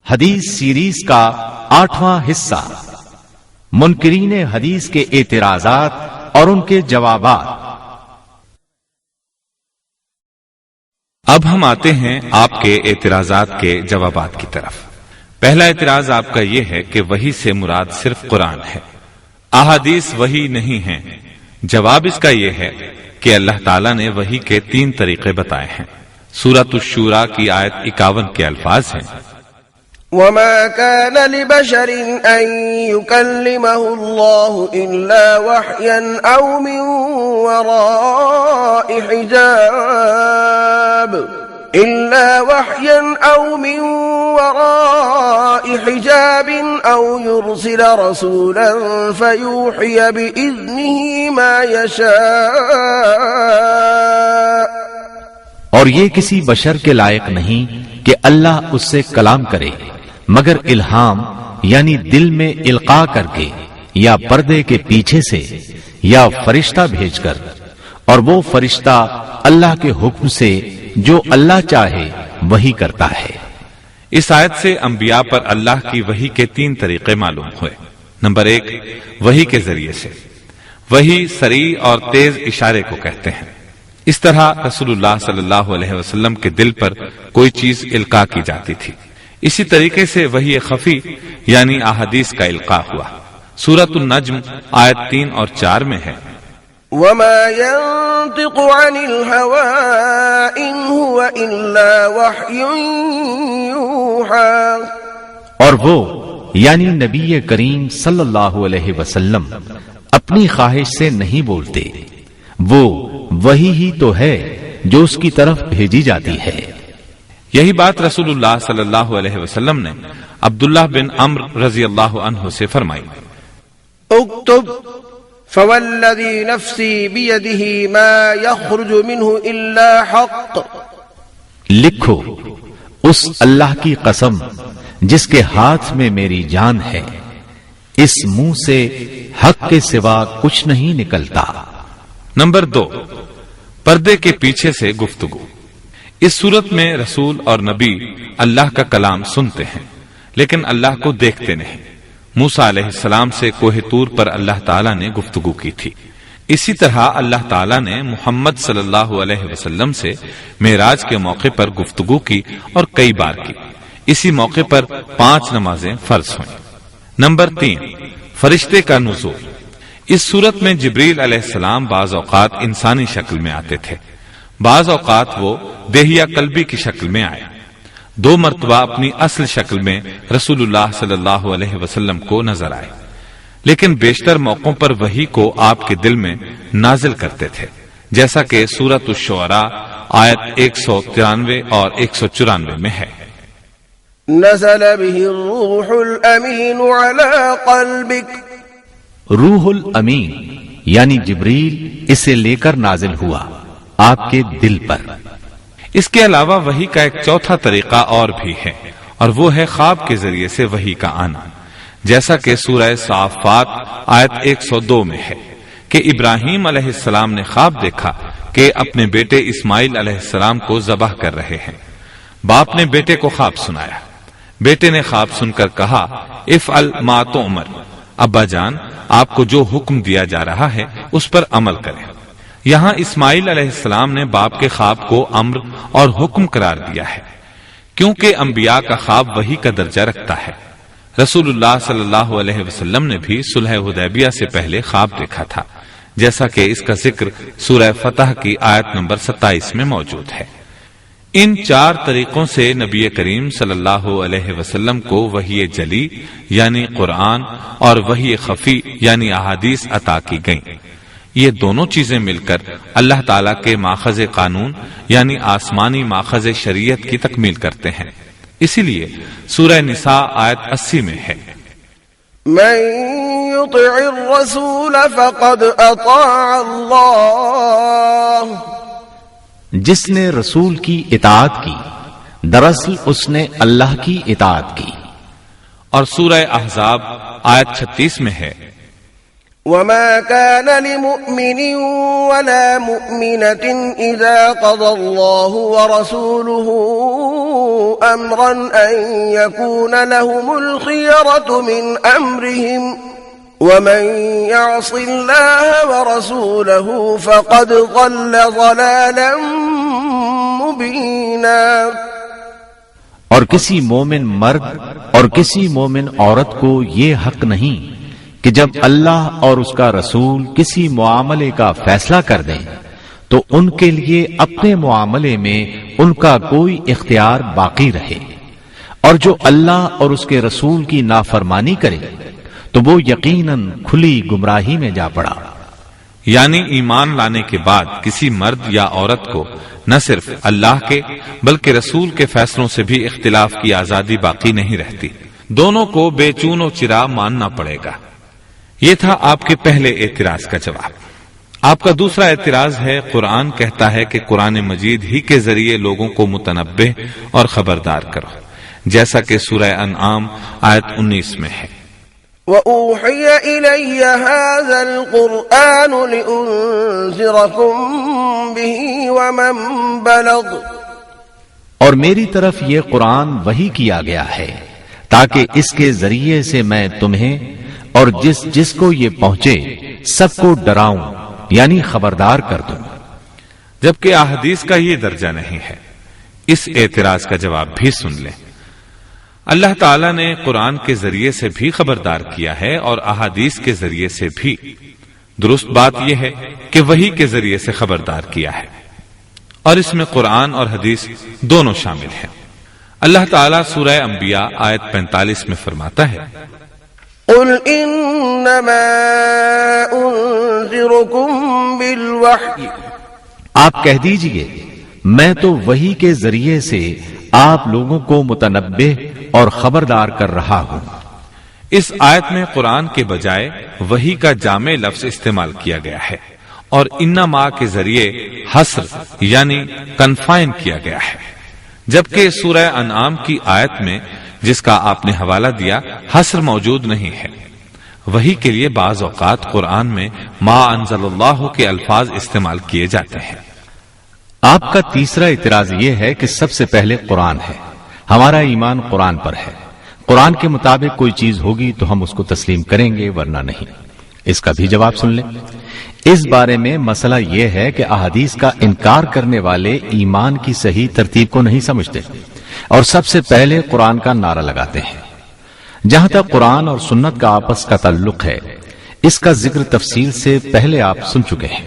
حدیث سیریز کا 8واں حصہ، منکرین حدیث کے اعتراضات اور ان کے جوابات۔ اب ہم آتے ہیں آپ کے اعتراضات کے جوابات کی طرف۔ پہلا اعتراض آپ کا یہ ہے کہ وحی سے مراد صرف قرآن ہے، احادیث وحی نہیں ہیں۔ جواب اس کا یہ ہے کہ اللہ تعالیٰ نے وحی کے 3 طریقے بتائے ہیں۔ سورۃ الشورى کی آیت 51 کے الفاظ ہیں، وما كان لبشر أن يكلمه الله إلا وحيا أو من وراء حجاب أو يرسل رسولا فيوحي بإذنه ما يشاء۔ اور یہ کسی بشر کے لائق نہیں کہ اللہ اس سے کلام کرے مگر الہام یعنی دل میں القاء کر کے، یا پردے کے پیچھے سے، یا فرشتہ بھیج کر، اور وہ فرشتہ اللہ کے حکم سے جو اللہ چاہے وہی کرتا ہے۔ اس آیت سے انبیاء پر اللہ کی وحی کے 3 طریقے معلوم ہوئے۔ نمبر 1، وحی کے ذریعے سے۔ وحی صریح اور تیز اشارے کو کہتے ہیں۔ اس طرح رسول اللہ صلی اللہ علیہ وسلم کے دل پر کوئی چیز القاء کی جاتی تھی۔ اسی طریقے سے وحی خفی یعنی احادیث کا القاء ہوا۔ سورۃ النجم آیت 3 اور 4 میں ہے، وما ينطق عن الهوى إن هو إلا وحي يوحى۔ اور وہ یعنی نبی کریم صلی اللہ علیہ وسلم اپنی خواہش سے نہیں بولتے، وہ وہی ہی تو ہے جو اس کی طرف بھیجی جاتی ہے۔ یہی بات رسول اللہ صلی اللہ علیہ وسلم نے عبداللہ بن عمرو رضی اللہ عنہ سے فرمائی، اکتب فوالذی نفسی بیدہ ما یخرج منہ الا حق۔ لکھو اس اللہ کی قسم جس کے ہاتھ میں میری جان ہے، اس منہ سے حق کے سوا کچھ نہیں نکلتا۔ نمبر 2، پردے کے پیچھے سے گفتگو۔ اس صورت میں رسول اور نبی اللہ کا کلام سنتے ہیں لیکن اللہ کو دیکھتے نہیں۔ موسیٰ علیہ السلام سے کوہ طور پر اللہ تعالیٰ نے گفتگو کی تھی۔ اسی طرح اللہ تعالیٰ نے محمد صلی اللہ علیہ وسلم سے معراج کے موقع پر گفتگو کی اور کئی بار کی۔ اسی موقع پر 5 نمازیں فرض ہوئیں۔ نمبر 3، فرشتے کا نزول۔ اس صورت میں جبریل علیہ السلام بعض اوقات انسانی شکل میں آتے تھے، بعض اوقات وہ دیہیا قلبی کی شکل میں آئے۔ 2 مرتبہ اپنی اصل شکل میں رسول اللہ صلی اللہ علیہ وسلم کو نظر آئے، لیکن بیشتر موقعوں پر وحی کو آپ کے دل میں نازل کرتے تھے، جیسا کہ سورۃ الشعراء آیت 193 اور 194 میں ہے، نزل به الروح الامین علی قلبک۔ روح الامین یعنی جبریل اسے لے کر نازل ہوا آپ کے دل پر۔ اس کے علاوہ وحی کا ایک 4تھا طریقہ اور بھی ہے، اور وہ ہے خواب کے ذریعے سے وحی کا آنا، جیسا کہ سورہ صافات آیت 102 میں ہے کہ ابراہیم علیہ السلام نے خواب دیکھا کہ اپنے بیٹے اسماعیل علیہ السلام کو ذبح کر رہے ہیں۔ باپ نے بیٹے کو خواب سنایا۔ بیٹے نے خواب سن کر کہا، افعل ما تؤمر، ابا جان آپ کو جو حکم دیا جا رہا ہے اس پر عمل کریں۔ یہاں اسماعیل علیہ السلام نے باپ کے خواب کو امر اور حکم قرار دیا ہے، کیونکہ انبیاء کا خواب وحی کا درجہ رکھتا ہے۔ رسول اللہ صلی اللہ علیہ وسلم نے بھی صلح حدیبیہ سے پہلے خواب دیکھا تھا، جیسا کہ اس کا ذکر سورہ فتح کی آیت نمبر 27 میں موجود ہے۔ ان 4 طریقوں سے نبی کریم صلی اللہ علیہ وسلم کو وحی جلی یعنی قرآن اور وحی خفی یعنی احادیث عطا کی گئیں۔ یہ دونوں چیزیں مل کر اللہ تعالیٰ کے ماخذ قانون یعنی آسمانی ماخذ شریعت کی تکمیل کرتے ہیں۔ اسی لیے سورہ نساء آیت 80 میں ہے، من يطع الرسول فقد اطاع اللہ۔ جس نے رسول کی اطاعت کی دراصل اس نے اللہ کی اطاعت کی۔ اور سورہ احزاب آیت 36 میں ہے، وما كان لمؤمن ولا مؤمنة إذا قضى الله ورسوله أمرا أن يكون لهم الخيرة من أمرهم ومن يعص الله ورسوله فقد ضل ضلالا مبينا۔ اور کسی مومن مرد اور کسی مومن عورت کو یہ حق نہیں کہ جب اللہ اور اس کا رسول کسی معاملے کا فیصلہ کر دیں تو ان کے لیے اپنے معاملے میں ان کا کوئی اختیار باقی رہے، اور جو اللہ اور اس کے رسول کی نافرمانی کرے تو وہ یقیناً کھلی گمراہی میں جا پڑا۔ یعنی ایمان لانے کے بعد کسی مرد یا عورت کو نہ صرف اللہ کے بلکہ رسول کے فیصلوں سے بھی اختلاف کی آزادی باقی نہیں رہتی، دونوں کو بے چون و چرا ماننا پڑے گا۔ یہ تھا آپ کے پہلے اعتراض کا جواب۔ آپ کا دوسرا اعتراض ہے، قرآن کہتا ہے کہ قرآن مجید ہی کے ذریعے لوگوں کو متنبہ اور خبردار کرو، جیسا کہ سورہ انعام آیت 19 میں ہے۔ وَأُوحِيَ إِلَيَّ هَذَا الْقُرْآنُ لِأُنذِرَكُم بِهِ وَمَن بَلَغَ، اور میری طرف یہ قرآن وحی کیا گیا ہے تاکہ اس کے ذریعے سے میں تمہیں اور جس کو یہ پہنچے سب کو ڈراؤں، یعنی خبردار کر دوں۔ جبکہ احادیث کا یہ درجہ نہیں ہے۔ اس اعتراض کا جواب بھی سن لیں۔ اللہ تعالیٰ نے قرآن کے ذریعے سے بھی خبردار کیا ہے اور احادیث کے ذریعے سے بھی۔ درست بات یہ ہے کہ وحی کے ذریعے سے خبردار کیا ہے، اور اس میں قرآن اور حدیث دونوں شامل ہیں۔ اللہ تعالیٰ سورہ انبیاء آیت 45 میں فرماتا ہے، قُلْ إِنَّمَا أُنذِرُكُم بِالْوَحْيِ، آپ کہہ دیجئے میں تو وحی کے ذریعے سے آپ لوگوں کو متنبہ اور خبردار کر رہا ہوں۔ اس آیت میں قرآن کے بجائے وحی کا جامع لفظ استعمال کیا گیا ہے، اور انما کے ذریعے حصر یعنی کنفائن کیا گیا ہے، جبکہ سورہ انعام کی آیت میں جس کا آپ نے حوالہ دیا حصر موجود نہیں ہے۔ وحی کے لیے بعض اوقات قرآن میں ما انزل اللہ کے الفاظ استعمال کیے جاتے ہیں۔ آپ کا تیسرا اعتراض یہ ہے کہ سب سے پہلے قرآن ہے، ہمارا ایمان قرآن پر ہے، قرآن کے مطابق کوئی چیز ہوگی تو ہم اس کو تسلیم کریں گے ورنہ نہیں۔ اس کا بھی جواب سن لیں۔ اس بارے میں مسئلہ یہ ہے کہ احادیث کا انکار کرنے والے ایمان کی صحیح ترتیب کو نہیں سمجھتے اور سب سے پہلے قرآن کا نعرہ لگاتے ہیں۔ جہاں تک قرآن اور سنت کا آپس کا تعلق ہے، اس کا ذکر تفصیل سے پہلے آپ سن چکے ہیں۔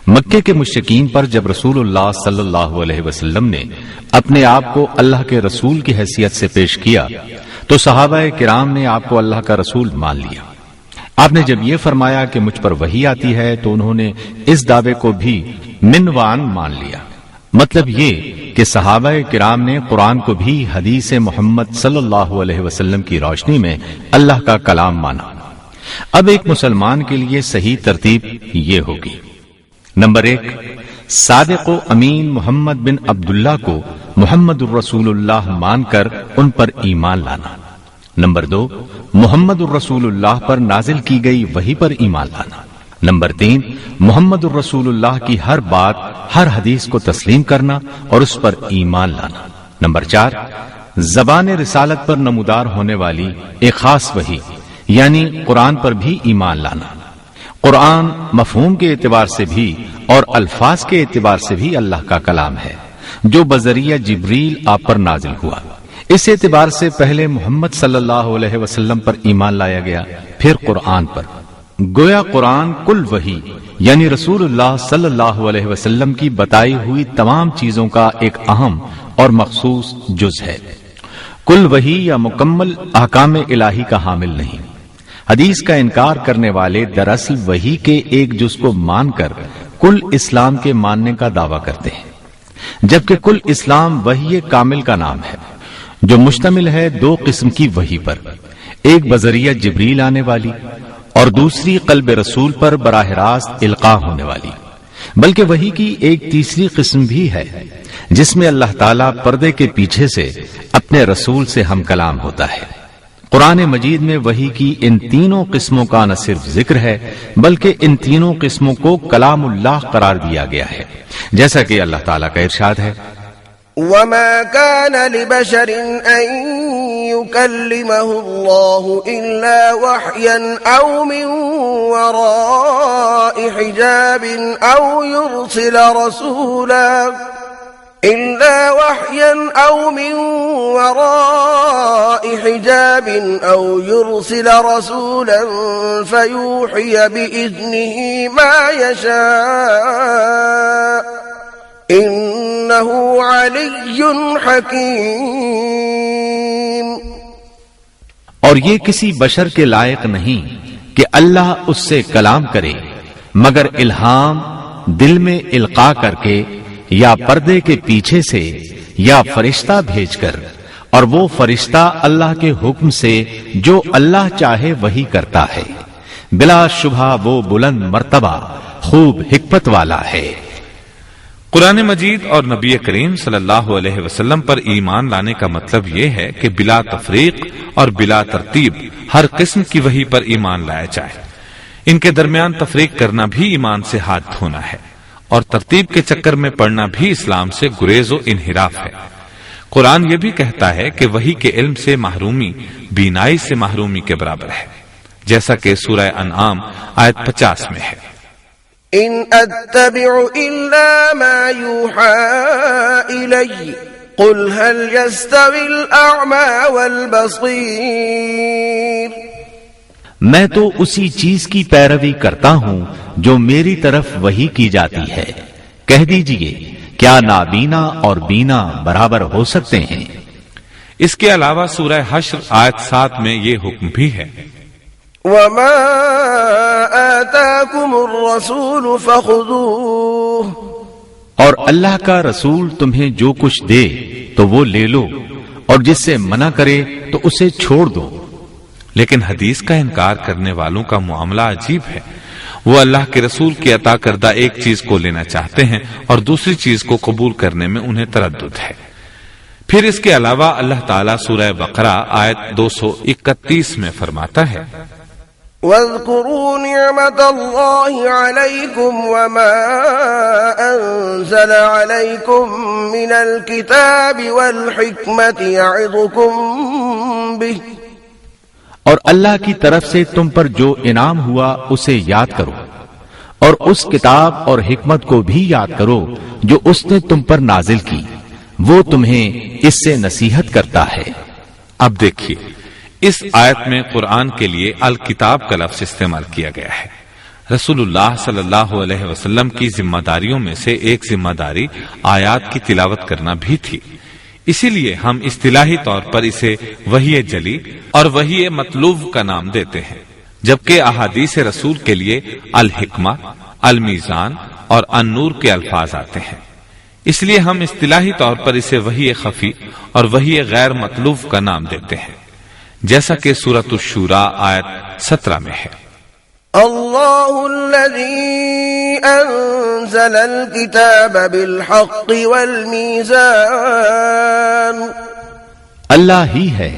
مکے کے مشرکین پر جب رسول اللہ صلی اللہ علیہ وسلم نے اپنے آپ کو اللہ کے رسول کی حیثیت سے پیش کیا تو صحابہ کرام نے آپ کو اللہ کا رسول مان لیا۔ آپ نے جب یہ فرمایا کہ مجھ پر وحی آتی ہے تو انہوں نے اس دعوے کو بھی منوان مان لیا۔ مطلب یہ کہ صحابہ کرام نے قرآن کو بھی حدیث محمد صلی اللہ علیہ وسلم کی روشنی میں اللہ کا کلام مانا۔ اب ایک مسلمان کے لیے صحیح ترتیب یہ ہوگی: نمبر 1، صادق و امین محمد بن عبداللہ کو محمد الرسول اللہ مان کر ان پر ایمان لانا۔ نمبر 2، محمد الرسول اللہ پر نازل کی گئی وحی پر ایمان لانا۔ نمبر 3، محمد الرسول اللہ کی ہر بات، ہر حدیث کو تسلیم کرنا اور اس پر ایمان لانا۔ نمبر 4، زبان رسالت پر نمودار ہونے والی ایک خاص وحی یعنی قرآن پر بھی ایمان لانا۔ قرآن مفہوم کے اعتبار سے بھی اور الفاظ کے اعتبار سے بھی اللہ کا کلام ہے جو بذریعہ جبریل آپ پر نازل ہوا۔ اس اعتبار سے پہلے محمد صلی اللہ علیہ وسلم پر ایمان لایا گیا، پھر قرآن پر۔ گویا قرآن کل وحی یعنی رسول اللہ صلی اللہ علیہ وسلم کی بتائی ہوئی تمام چیزوں کا ایک اہم اور مخصوص جز ہے۔ کل وحی یا مکمل احکام الہی کا حامل نہیں۔ حدیث کا انکار کرنے والے دراصل وحی کے ایک جز کو مان کر کل اسلام کے ماننے کا دعویٰ کرتے ہیں، جبکہ کل اسلام وحی کامل کا نام ہے جو مشتمل ہے 2 قسم کی وحی پر، ایک بذریعہ جبریل آنے والی اور دوسری قلب رسول پر براہ راست القاء ہونے والی۔ بلکہ وحی کی ایک تیسری قسم بھی ہے جس میں اللہ تعالیٰ پردے کے پیچھے سے اپنے رسول سے ہم کلام ہوتا ہے۔ قرآن مجید میں وحی کی ان تینوں قسموں کا نہ صرف ذکر ہے بلکہ ان تینوں قسموں کو کلام اللہ قرار دیا گیا ہے، جیسا کہ اللہ تعالیٰ کا ارشاد ہے، وما كان لبشر أن يكلمه الله إلا وحيا أو من وراء حجاب أو يرسل رسولا فيوحي بإذنه ما يشاء إنه علي حكيم۔ اور یہ کسی بشر کے لائق نہیں کہ اللہ اس سے کلام کرے مگر الہام دل میں القاء کر کے یا پردے کے پیچھے سے یا فرشتہ بھیج کر، اور وہ فرشتہ اللہ کے حکم سے جو اللہ چاہے وہی کرتا ہے، بلا شبہ وہ بلند مرتبہ خوب حکمت والا ہے۔ قرآن مجید اور نبی کریم صلی اللہ علیہ وسلم پر ایمان لانے کا مطلب یہ ہے کہ بلا تفریق اور بلا ترتیب ہر قسم کی وحی پر ایمان لایا جائے۔ ان کے درمیان تفریق کرنا بھی ایمان سے ہاتھ دھونا ہے، اور ترتیب کے چکر میں پڑنا بھی اسلام سے گریز و انحراف ہے۔ قرآن یہ بھی کہتا ہے کہ وحی کے علم سے محرومی بینائی سے محرومی کے برابر ہے، جیسا کہ سورہ انعام آیت 50 میں ہے۔ ان اتبع الا ما يوحى الي قل هل يستوي الاعمى والبصير۔ میں تو اسی چیز کی پیروی کرتا ہوں جو میری طرف وحی کی جاتی ہے، کہہ دیجئے کیا نابینا اور بینا برابر ہو سکتے ہیں؟ اس کے علاوہ سورہ حشر آیت 7 میں یہ حکم بھی ہے، وما آتاكم الرسول فخذوه، اور اللہ کا رسول تمہیں جو کچھ دے تو وہ لے لو، اور جس سے منع کرے تو اسے چھوڑ دو۔ لیکن حدیث کا انکار کرنے والوں کا معاملہ عجیب ہے۔ وہ اللہ کے رسول کی عطا کردہ ایک چیز کو لینا چاہتے ہیں اور دوسری چیز کو قبول کرنے میں انہیں تردد ہے۔ پھر اس کے علاوہ اللہ تعالیٰ سورہ بقرہ آیت 231 میں فرماتا ہے، واذكروا نعمة الله عليكم وما أنزل عليكم من الكتاب والحكمة يعظكم به، اور اللہ کی طرف سے تم پر جو انعام ہوا اسے یاد کرو، اور اس کتاب اور حکمت کو بھی یاد کرو جو اس نے تم پر نازل کی، وہ تمہیں اس سے نصیحت کرتا ہے۔ اب دیکھیے، اس آیت میں قرآن کے لیے الکتاب کا لفظ استعمال کیا گیا ہے۔ رسول اللہ صلی اللہ علیہ وسلم کی ذمہ داریوں میں سے ایک ذمہ داری آیات کی تلاوت کرنا بھی تھی، اسی لیے ہم اصطلاحی طور پر اسے وحی جلی اور وحی مطلوب کا نام دیتے ہیں، جبکہ احادیث رسول کے لیے الحکمہ، المیزان اور النور کے الفاظ آتے ہیں۔ اس لیے ہم اصطلاحی طور پر اسے وحی خفی اور وحی غیر مطلوب کا نام دیتے ہیں، جیسا کہ سورۃ الشورى آیت 17 میں ہے، اللہ الذی انزل الكتاب بالحق والمیزان، اللہ ہی ہے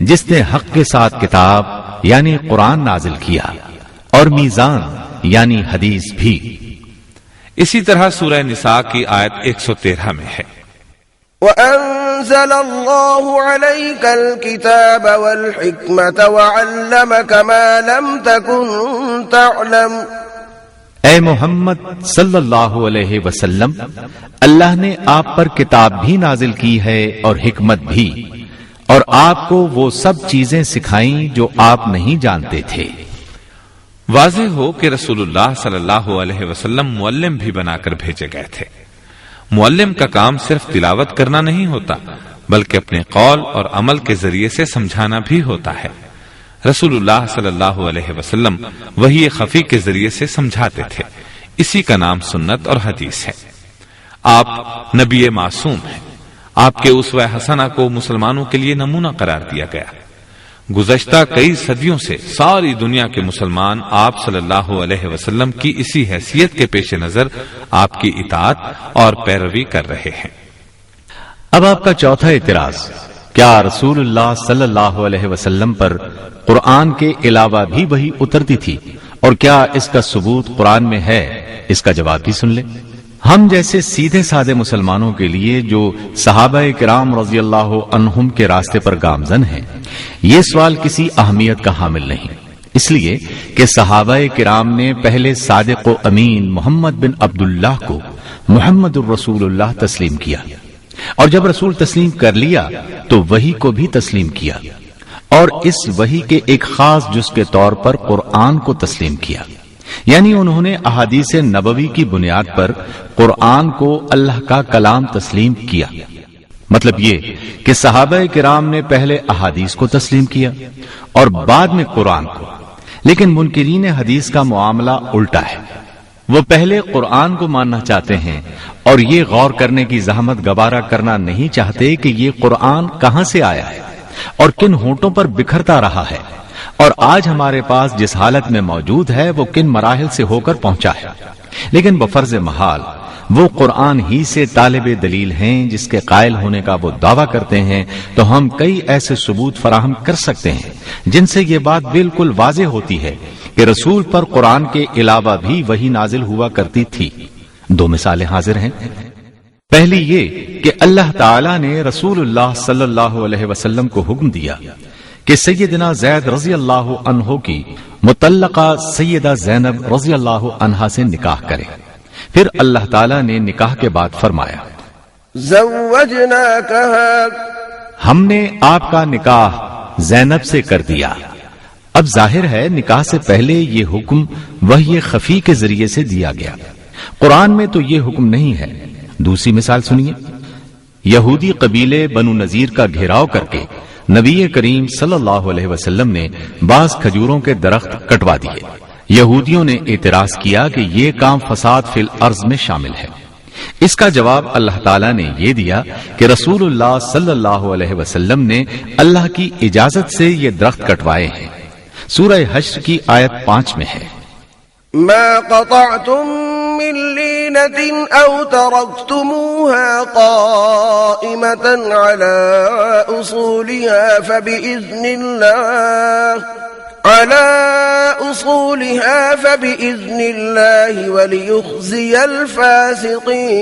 جس نے حق کے ساتھ کتاب یعنی قرآن نازل کیا اور میزان یعنی حدیث بھی۔ اسی طرح سورہ نساء کی آیت 113 میں ہے، وَأَنزَلَ اللَّهُ عَلَيْكَ الْكِتَابَ وَالْحِكْمَةَ وَعَلَّمَكَ مَا لَمْ تَكُنْ تَعْلَمُ۔ اے محمد صلی اللہ علیہ وسلم، اللہ نے آپ پر کتاب بھی نازل کی ہے اور حکمت بھی، اور آپ کو وہ سب چیزیں سکھائیں جو آپ نہیں جانتے تھے۔ واضح ہو کہ رسول اللہ صلی اللہ علیہ وسلم معلم بھی بنا کر بھیجے گئے تھے۔ معلم کا کام صرف تلاوت کرنا نہیں ہوتا، بلکہ اپنے قول اور عمل کے ذریعے سے سمجھانا بھی ہوتا ہے۔ رسول اللہ صلی اللہ علیہ وسلم وحی خفی کے ذریعے سے سمجھاتے تھے، اسی کا نام سنت اور حدیث ہے۔ آپ نبی معصوم ہیں، آپ کے اسوہ حسنہ کو مسلمانوں کے لیے نمونہ قرار دیا گیا۔ گزشتہ کئی صدیوں سے ساری دنیا کے مسلمان آپ صلی اللہ علیہ وسلم کی اسی حیثیت کے پیش نظر آپ کی اطاعت اور پیروی کر رہے ہیں۔ اب آپ کا چوتھا اعتراض، کیا رسول اللہ صلی اللہ علیہ وسلم پر قرآن کے علاوہ بھی وحی اترتی تھی، اور کیا اس کا ثبوت قرآن میں ہے؟ اس کا جواب بھی سن لیں۔ ہم جیسے سیدھے سادے مسلمانوں کے لیے جو صحابہ کرام رضی اللہ عنہم کے راستے پر گامزن ہیں، یہ سوال کسی اہمیت کا حامل نہیں، اس لیے کہ صحابہ کرام نے پہلے صادق و امین محمد بن عبداللہ کو محمد الرسول اللہ تسلیم کیا، اور جب رسول تسلیم کر لیا تو وحی کو بھی تسلیم کیا، اور اس وحی کے ایک خاص جز کے طور پر قرآن کو تسلیم کیا، یعنی انہوں نے احادیث نبوی کی بنیاد پر قرآن کو اللہ کا کلام تسلیم کیا۔ مطلب یہ کہ صحابہ کرام نے پہلے احادیث کو تسلیم کیا اور بعد میں قرآن کو، لیکن منکرین حدیث کا معاملہ الٹا ہے، وہ پہلے قرآن کو ماننا چاہتے ہیں اور یہ غور کرنے کی زحمت گوارا کرنا نہیں چاہتے کہ یہ قرآن کہاں سے آیا ہے اور کن ہونٹوں پر بکھرتا رہا ہے، اور آج ہمارے پاس جس حالت میں موجود ہے وہ کن مراحل سے ہو کر پہنچا ہے۔ لیکن بفرض محال وہ قرآن ہی سے طالب دلیل ہیں جس کے قائل ہونے کا وہ دعویٰ کرتے ہیں، تو ہم کئی ایسے ثبوت فراہم کر سکتے ہیں جن سے یہ بات بالکل واضح ہوتی ہے کہ رسول پر قرآن کے علاوہ بھی وحی نازل ہوا کرتی تھی۔ دو مثالیں حاضر ہیں۔ پہلی یہ کہ اللہ تعالی نے رسول اللہ صلی اللہ علیہ وسلم کو حکم دیا کہ سیدنا زید رضی اللہ عنہ کی مطلقہ سیدہ زینب رضی اللہ عنہا سے نکاح کرے، پھر اللہ تعالی نے نکاح کے بعد فرمایا زوجناکہا، ہم نے آپ کا نکاح زینب سے کر دیا۔ اب ظاہر ہے نکاح سے پہلے یہ حکم وحی خفی کے ذریعے سے دیا گیا، قرآن میں تو یہ حکم نہیں ہے۔ دوسری مثال سنیے، یہودی قبیلے بنو نذیر کا گھیراؤ کر کے نبی کریم صلی اللہ علیہ وسلم نے بعض کھجوروں کے درخت کٹوا دیے۔ یہودیوں نے اعتراض کیا کہ یہ کام فساد فی الارض میں شامل ہے۔ اس کا جواب اللہ تعالیٰ نے یہ دیا کہ رسول اللہ صلی اللہ علیہ وسلم نے اللہ کی اجازت سے یہ درخت کٹوائے ہیں۔ سورہ حشر کی آیت 5 میں ہے، ما قطعتم من لینة او ترکتموها قائمة على اصولها فبإذن الله وليخزي الفاسقين۔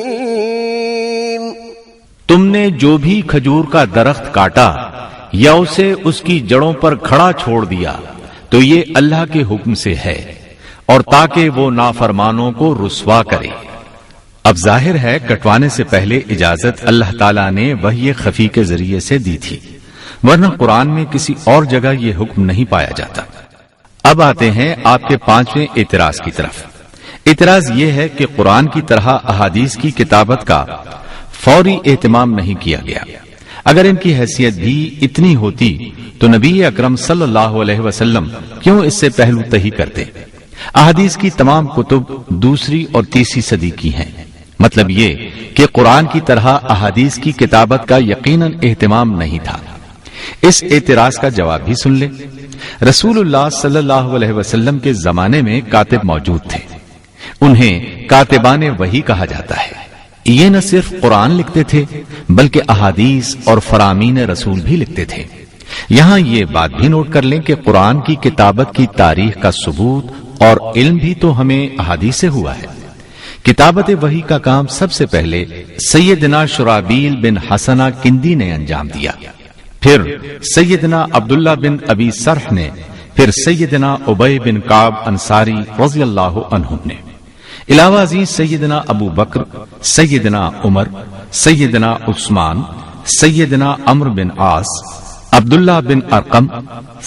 تم نے جو بھی کھجور کا درخت کاٹا یا اسے اس کی جڑوں پر کھڑا چھوڑ دیا تو یہ اللہ کے حکم سے ہے، اور تاکہ وہ نافرمانوں کو رسوا کرے۔ اب ظاہر ہے کٹوانے سے پہلے اجازت اللہ تعالیٰ نے وحی خفی کے ذریعے سے دی تھی، ورنہ قرآن میں کسی اور جگہ یہ حکم نہیں پایا جاتا۔ اب آتے ہیں آپ کے 5ویں اعتراض کی طرف۔ اعتراض یہ ہے کہ قرآن کی طرح احادیث کی کتابت کا فوری اہتمام نہیں کیا گیا۔ اگر ان کی حیثیت بھی اتنی ہوتی تو نبی اکرم صلی اللہ علیہ وسلم کیوں اس سے پہلو تہی کرتے؟ احادیث کی تمام کتب دوسری اور تیسری صدی کی ہیں، مطلب یہ کہ قرآن کی طرح احادیث کی کتابت کا یقیناً اہتمام نہیں تھا۔ اس اعتراض کا جواب بھی سن لیں۔ رسول اللہ صلی اللہ علیہ وسلم کے زمانے میں کاتب موجود تھے، انہیں کاتبان وحی کہا جاتا ہے۔ یہ نہ صرف قرآن لکھتے تھے بلکہ احادیث اور فرامین رسول بھی لکھتے تھے۔ یہاں یہ بات بھی نوٹ کر لیں کہ قرآن کی کتابت کی تاریخ کا ثبوت اور علم بھی تو ہمیں احادیث سے ہوا ہے۔ کتابت وحی کا کام سب سے پہلے سیدنا شرابیل بن حسنہ کندی نے انجام دیا، پھر سیدنا عبداللہ بن ابی سرح نے، پھر سیدنا ابی بن کعب انصاری رضی اللہ عنہ نے۔ علاوہ ازیں سیدنا ابو بکر، سیدنا عمر، سیدنا عثمان، سیدنا عمرو بن عاص، عبداللہ بن ارقم،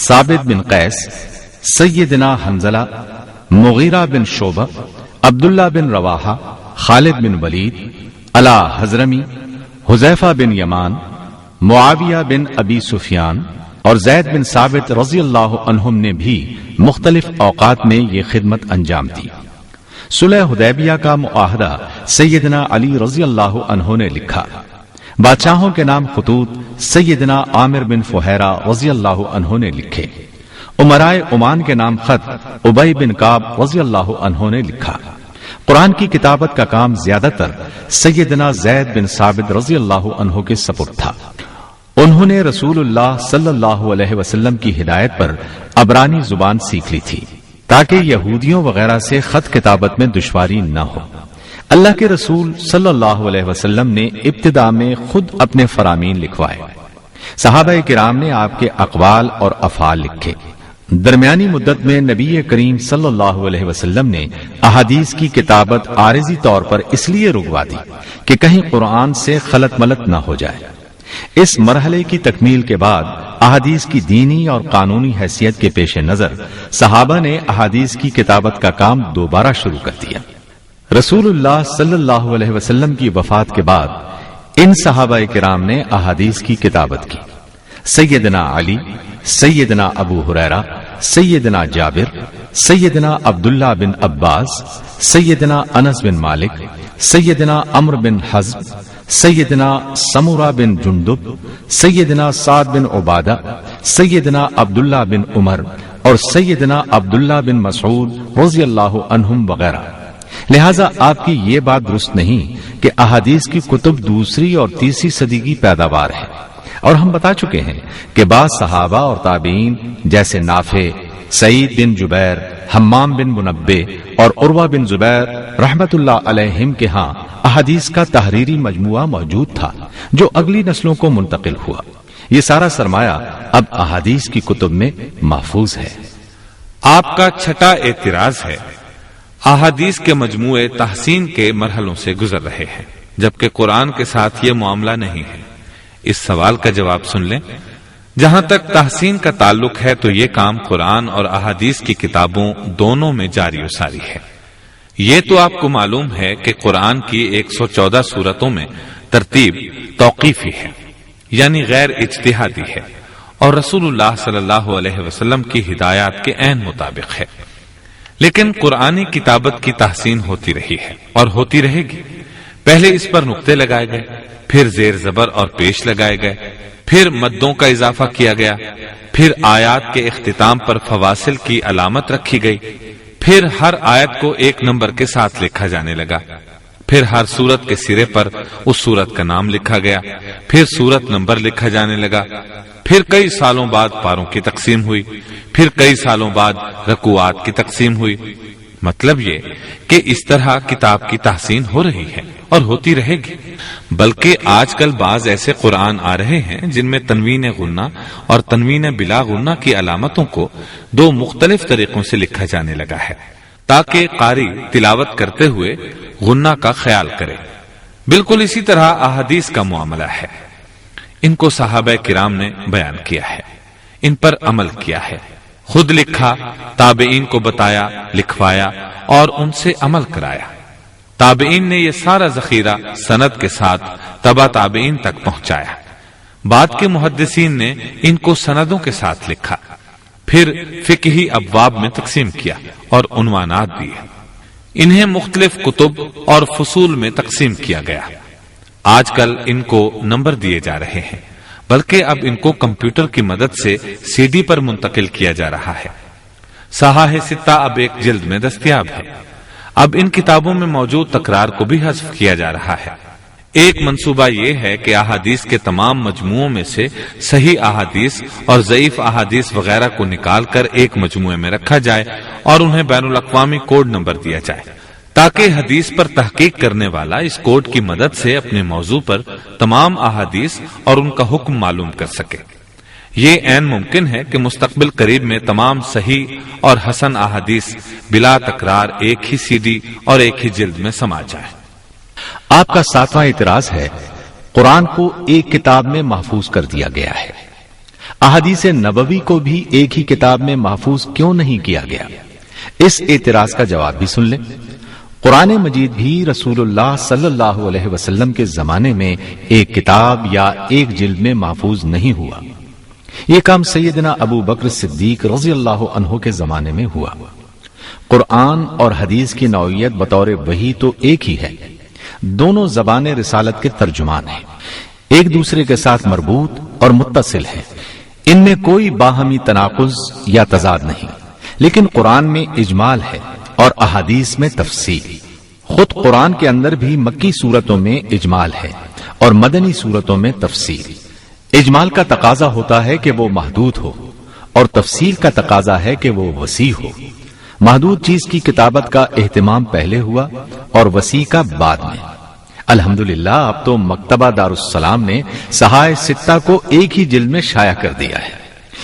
ثابت بن قیس، سیدنا حنظلہ، مغیرہ بن شعبہ، عبداللہ بن رواحہ، خالد بن ولید، علا حضرمی، حذیفہ بن یمان، معاویہ بن ابی سفیان اور زید بن ثابت رضی اللہ عنہم نے بھی مختلف اوقات میں یہ خدمت انجام دی۔ صلح حدیبیہ کا معاہدہ سیدنا علی رضی اللہ عنہ نے لکھا۔ بادشاہوں کے نام خطوط سیدنا عامر بن فہیرہ رضی اللہ عنہ نے لکھے۔ امرائے عمان کے نام خط ابی بن کعب رضی اللہ عنہ نے لکھا۔ قرآن کی کتابت کا کام زیادہ تر سیدنا زید بن ثابت رضی اللہ عنہ کے سپرد تھا۔ انہوں نے رسول اللہ صلی اللہ علیہ وسلم کی ہدایت پر عبرانی زبان سیکھ لی تھی تاکہ یہودیوں وغیرہ سے خط کتابت میں دشواری نہ ہو۔ اللہ کے رسول صلی اللہ علیہ وسلم نے ابتدا میں خود اپنے فرامین لکھوائے، صحابہ کرام نے آپ کے اقوال اور افعال لکھے۔ درمیانی مدت میں نبی کریم صلی اللہ علیہ وسلم نے احادیث کی کتابت عارضی طور پر اس لیے رکوا دی کہ کہیں قرآن سے خلط ملط نہ ہو جائے۔ اس مرحلے کی تکمیل کے بعد احادیث کی دینی اور قانونی حیثیت کے پیش نظر صحابہ نے احادیث کی کتابت کا کام دوبارہ شروع کر دیا۔ رسول اللہ صلی اللہ علیہ وسلم کی وفات کے بعد ان صحابہ کرام نے احادیث کی کتابت کی۔ سیدنا علی، سیدنا ابو ہریرہ، سیدنا جابر، سیدنا عبداللہ بن عباس، سیدنا انس بن مالک، سیدنا عمرو بن حزم، سیدنا سمورہ بن جندب، سیدنا سعد بن عبادہ، سیدنا عبداللہ بن عمر اور سیدنا عبداللہ بن مسعود رضی اللہ عنہم وغیرہ۔ لہٰذا آپ کی یہ بات درست نہیں کہ احادیث کی کتب دوسری اور تیسری صدی کی پیداوار ہے، اور ہم بتا چکے ہیں کہ بعض صحابہ اور تابعین جیسے نافع، سعید بن جبیر، حمام بن منبہ اور عروہ بن زبیر رحمت اللہ علیہم کے ہاں احادیث کا تحریری مجموعہ موجود تھا جو اگلی نسلوں کو منتقل ہوا۔ یہ سارا سرمایہ اب احادیث کی کتب میں محفوظ ہے۔ آپ کا چھٹا اعتراض ہے احادیث کے مجموعے تحسین کے مرحلوں سے گزر رہے ہیں جبکہ قرآن کے ساتھ یہ معاملہ نہیں ہے۔ اس سوال کا جواب سن لیں۔ جہاں تک تحسین کا تعلق ہے تو یہ کام قرآن اور احادیث کی کتابوں دونوں میں جاری و ساری ہے۔ یہ تو آپ کو معلوم ہے کہ قرآن کی 114 سورتوں میں ترتیب توقیفی ہے، یعنی غیر اجتہادی ہے، اور رسول اللہ صلی اللہ علیہ وسلم کی ہدایات کے عین مطابق ہے۔ لیکن قرآنی کتابت کی تحسین ہوتی رہی ہے اور ہوتی رہے گی۔ پہلے اس پر نقطے لگائے گئے، پھر زیر زبر اور پیش لگائے گئے، پھر مدوں کا اضافہ کیا گیا، پھر آیات کے اختتام پر فواصل کی علامت رکھی گئی، پھر ہر آیت کو ایک نمبر کے ساتھ لکھا جانے لگا، پھر ہر سورت کے سرے پر اس سورت کا نام لکھا گیا، پھر سورت نمبر لکھا جانے لگا، پھر کئی سالوں بعد پاروں کی تقسیم ہوئی، پھر کئی سالوں بعد رکوعات کی تقسیم ہوئی۔ مطلب یہ کہ اس طرح کتاب کی تحسین ہو رہی ہے اور ہوتی رہے گی۔ بلکہ آج کل بعض ایسے قرآن آ رہے ہیں جن میں تنوین غنہ اور تنوین بلا غنہ کی علامتوں کو دو مختلف طریقوں سے لکھا جانے لگا ہے تاکہ قاری تلاوت کرتے ہوئے غنہ کا خیال کرے۔ بالکل اسی طرح احادیث کا معاملہ ہے۔ ان کو صحابہ کرام نے بیان کیا ہے، ان پر عمل کیا ہے، خود لکھا، تابعین کو بتایا، لکھوایا اور ان سے عمل کرایا۔ تابعین نے یہ سارا ذخیرہ سند کے ساتھ تبع تابعین تک پہنچایا۔ بعد کے محدثین نے ان کو سندوں کے ساتھ لکھا، پھر فقہی ابواب میں تقسیم کیا اور عنوانات دیے۔ انہیں مختلف کتب اور فصول میں تقسیم کیا گیا۔ آج کل ان کو نمبر دیے جا رہے ہیں، بلکہ اب ان کو کمپیوٹر کی مدد سے سی ڈی پر منتقل کیا جا رہا ہے۔ صحاح ستہ اب ایک جلد میں دستیاب ہے۔ اب ان کتابوں میں موجود تکرار کو بھی حذف کیا جا رہا ہے۔ ایک منصوبہ یہ ہے کہ احادیث کے تمام مجموعوں میں سے صحیح احادیث اور ضعیف احادیث وغیرہ کو نکال کر ایک مجموعے میں رکھا جائے اور انہیں بین الاقوامی کوڈ نمبر دیا جائے تاکہ حدیث پر تحقیق کرنے والا اس کوڈ کی مدد سے اپنے موضوع پر تمام احادیث اور ان کا حکم معلوم کر سکے۔ یہ عین ممکن ہے کہ مستقبل قریب میں تمام صحیح اور حسن احادیث بلا تکرار ایک ہی سی ڈی اور ایک ہی جلد میں سما جائے۔ آپ کا ساتواں اعتراض ہے قرآن کو ایک کتاب میں محفوظ کر دیا گیا ہے، احادیث نبوی کو بھی ایک ہی کتاب میں محفوظ کیوں نہیں کیا گیا؟ اس اعتراض کا جواب بھی سن لیں۔ قرآن مجید بھی رسول اللہ صلی اللہ علیہ وسلم کے زمانے میں ایک کتاب یا ایک جلد میں محفوظ نہیں ہوا۔ یہ کام سیدنا ابو بکر صدیق رضی اللہ عنہ کے زمانے میں ہوا۔ قرآن اور حدیث کی نوعیت بطور وحی تو ایک ہی ہے، دونوں زبان رسالت کے ترجمان ہیں، ایک دوسرے کے ساتھ مربوط اور متصل ہیں، ان میں کوئی باہمی تناقض یا تضاد نہیں، لیکن قرآن میں اجمال ہے اور احادیث میں تفصیل۔ خود قرآن کے اندر بھی مکی صورتوں میں اجمال ہے اور مدنی صورتوں میں تفصیل۔ اجمال کا تقاضا ہوتا ہے کہ وہ محدود ہو اور تفصیل کا تقاضا ہے کہ وہ وسیع ہو۔ محدود چیز کی کتابت کا اہتمام پہلے ہوا اور وسیع کا بعد میں۔ الحمدللہ اب تو مکتبہ دارالسلام نے صحائف ستہ کو ایک ہی جلد میں شائع کر دیا ہے،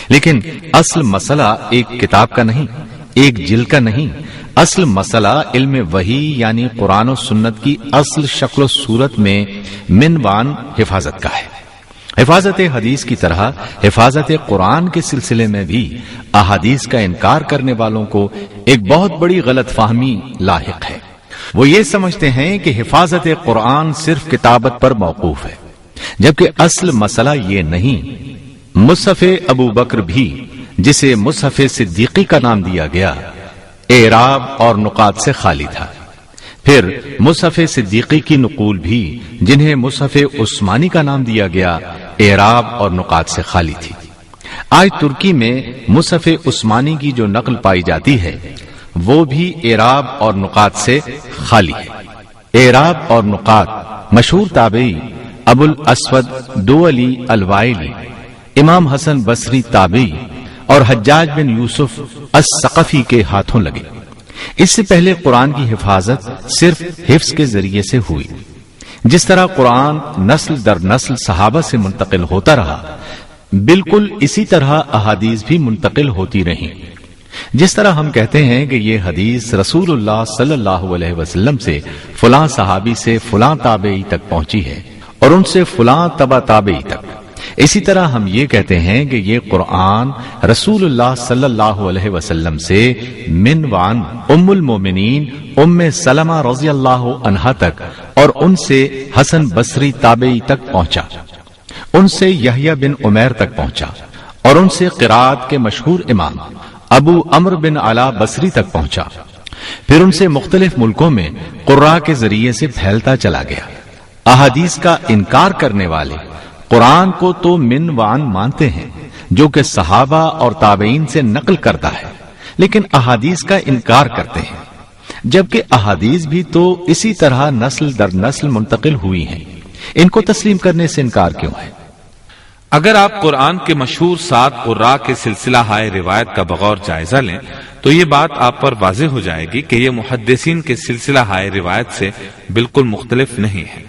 لیکن اصل مسئلہ ایک کتاب کا نہیں، ایک جلد کا نہیں، اصل مسئلہ علم وحی یعنی قرآن و سنت کی اصل شکل و صورت میں منوان حفاظت کا ہے۔ حفاظت حدیث کی طرح حفاظت قرآن کے سلسلے میں بھی احادیث کا انکار کرنے والوں کو ایک بہت بڑی غلط فہمی لاحق ہے۔ وہ یہ سمجھتے ہیں کہ حفاظت قرآن صرف کتابت پر موقوف ہے، جبکہ اصل مسئلہ یہ نہیں۔ مصحف ابو بکر بھی، جسے مصحف صدیقی کا نام دیا گیا، اعراب اور نقاط سے خالی تھا۔ پھر مصحف صدیقی کی نقول بھی، جنہیں مصحف عثمانی کا نام دیا گیا، اعراب اور نقاط سے خالی تھی۔ آج ترکی میں مصحف عثمانی کی جو نقل پائی جاتی ہے وہ بھی اعراب اور نقاط سے خالی ہے۔ اعراب اور نقاط مشہور تابعی ابو الاسود دولی الوائلی، امام حسن بصری تابعی اور حجاج بن یوسف الثقفی کے ہاتھوں لگے۔ اس سے پہلے قرآن کی حفاظت صرف حفظ کے ذریعے سے ہوئی۔ جس طرح قرآن نسل در نسل صحابہ سے منتقل ہوتا رہا، بالکل اسی طرح احادیث بھی منتقل ہوتی رہیں۔ جس طرح ہم کہتے ہیں کہ یہ حدیث رسول اللہ صلی اللہ علیہ وسلم سے فلاں صحابی سے فلاں تابعی تک پہنچی ہے اور ان سے فلاں تبع تابعی تک، اسی طرح ہم یہ کہتے ہیں کہ یہ قرآن رسول اللہ صلی اللہ علیہ وسلم سے منوان ام المومنین ام سلمہ رضی اللہ عنہا تک اور ان سے حسن بصری تابعی تک پہنچا، ان سے یحییٰ بن عمیر تک پہنچا اور ان سے قرات کے مشہور امام ابو عمرو بن علا بصری تک پہنچا۔ پھر ان سے مختلف ملکوں میں قراء کے ذریعے سے پھیلتا چلا گیا۔ احادیث کا انکار کرنے والے قرآن کو تو منوان مانتے ہیں جو کہ صحابہ اور تابعین سے نقل کرتا ہے، لیکن احادیث کا انکار کرتے ہیں، جبکہ احادیث بھی تو اسی طرح نسل در نسل منتقل ہوئی ہیں۔ ان کو تسلیم کرنے سے انکار کیوں ہے؟ اگر آپ قرآن کے مشہور 7 قراء کے سلسلہ ہائے روایت کا بغور جائزہ لیں تو یہ بات آپ پر واضح ہو جائے گی کہ یہ محدثین کے سلسلہ ہائے روایت سے بالکل مختلف نہیں ہے۔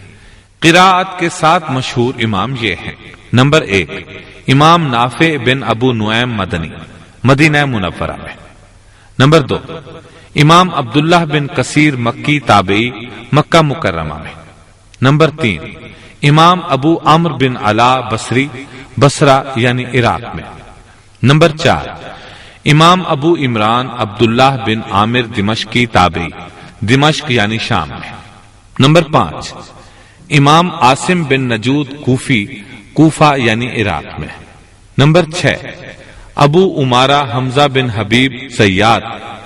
قراءت کے 7 مشہور امام یہ ہیں۔ نمبر 1، امام نافع بن ابو نعیم مدنی، مدینہ منورہ میں۔ نمبر 2، امام عبداللہ بن کثیر مکی تابعی، مکہ مکرمہ میں۔ نمبر 3، امام ابو عمرو بن علا بصری، بصرہ یعنی عراق میں۔ نمبر 4، امام ابو عمران عبداللہ بن عامر دمشقی تابعی، دمشق یعنی شام میں۔ نمبر 5، امام عاصم بن نجود کوفی، کوفہ یعنی عراق میں۔ نمبر 6، ابو عمارہ حمزہ بن حبیب زیاد،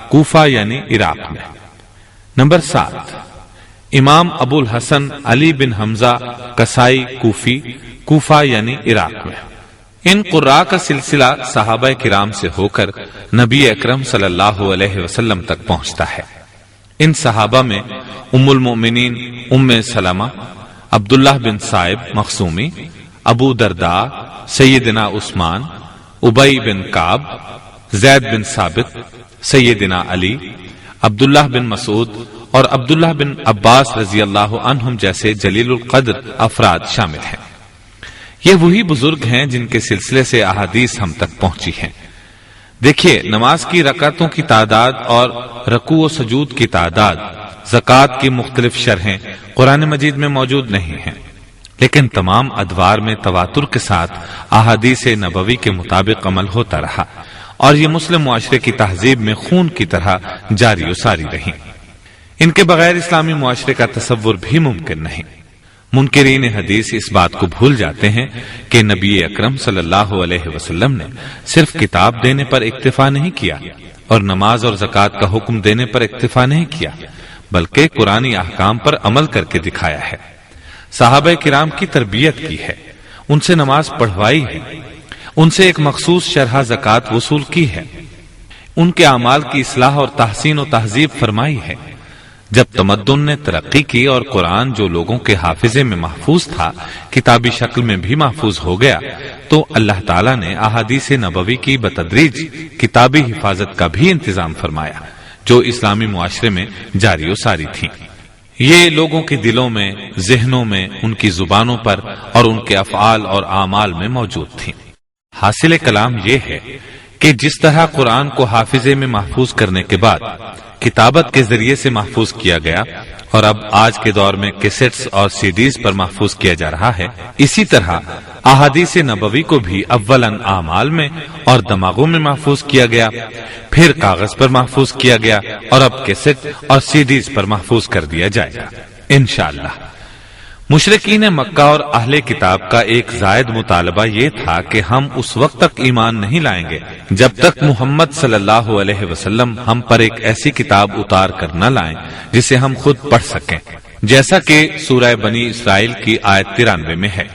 کوفہ یعنی عراق میں۔ نمبر 7، امام ابو الحسن علی بن حمزہ کسائی کوفی، کوفہ یعنی عراق میں۔ ان قراء کا سلسلہ صحابہ کرام سے ہو کر نبی اکرم صلی اللہ علیہ وسلم تک پہنچتا ہے۔ ان صحابہ میں ام المؤمنین ام سلمہ، عبداللہ بن صائب مخزومی، ابو درداء، سیدنا عثمان، ابی بن کعب، زید بن ثابت، سیدنا علی، عبداللہ بن مسعود اور عبداللہ بن عباس رضی اللہ عنہم جیسے جلیل القدر افراد شامل ہیں۔ یہ وہی بزرگ ہیں جن کے سلسلے سے احادیث ہم تک پہنچی ہیں۔ دیکھیے، نماز کی رکعتوں کی تعداد اور رکوع و سجود کی تعداد، زکوٰۃ کی مختلف شرحیں قرآن مجید میں موجود نہیں ہیں، لیکن تمام ادوار میں تواتر کے ساتھ احادیث نبوی کے مطابق عمل ہوتا رہا اور یہ مسلم معاشرے کی تہذیب میں خون کی طرح جاری و ساری رہی۔ ان کے بغیر اسلامی معاشرے کا تصور بھی ممکن نہیں۔ منکرین حدیث اس بات کو بھول جاتے ہیں کہ نبی اکرم صلی اللہ علیہ وسلم نے صرف کتاب دینے پر اکتفا نہیں کیا اور نماز اور زکوٰۃ کا حکم دینے پر اکتفا نہیں کیا، بلکہ قرآنی احکام پر عمل کر کے دکھایا ہے۔ صحابہ کرام کی تربیت کی ہے، ان سے نماز پڑھوائی ہے، ان سے ایک مخصوص شرح زکوٰۃ وصول کی ہے، ان کے اعمال کی اصلاح اور تحسین و تہذیب فرمائی ہے۔ جب تمدن نے ترقی کی اور قرآن جو لوگوں کے حافظے میں محفوظ تھا کتابی شکل میں بھی محفوظ ہو گیا، تو اللہ تعالیٰ نے احادیث نبوی کی بتدریج کتابی حفاظت کا بھی انتظام فرمایا، جو اسلامی معاشرے میں جاری و ساری تھیں۔ یہ لوگوں کے دلوں میں، ذہنوں میں، ان کی زبانوں پر اور ان کے افعال اور اعمال میں موجود تھیں۔ حاصل کلام یہ ہے کہ جس طرح قرآن کو حافظے میں محفوظ کرنے کے بعد کتابت کے ذریعے سے محفوظ کیا گیا اور اب آج کے دور میں کیسٹس اور سی ڈیز پر محفوظ کیا جا رہا ہے، اسی طرح احادیث نبوی کو بھی اولاً اعمال میں اور دماغوں میں محفوظ کیا گیا، پھر کاغذ پر محفوظ کیا گیا اور اب کیسٹ اور سی ڈیز پر محفوظ کر دیا جائے گا انشاءاللہ۔ مشرکین مکہ اور اہل کتاب کا ایک زائد مطالبہ یہ تھا کہ ہم اس وقت تک ایمان نہیں لائیں گے جب تک محمد صلی اللہ علیہ وسلم ہم پر ایک ایسی کتاب اتار کر نہ لائیں جسے ہم خود پڑھ سکیں، جیسا کہ سورہ بنی اسرائیل کی آیت 93 میں ہے۔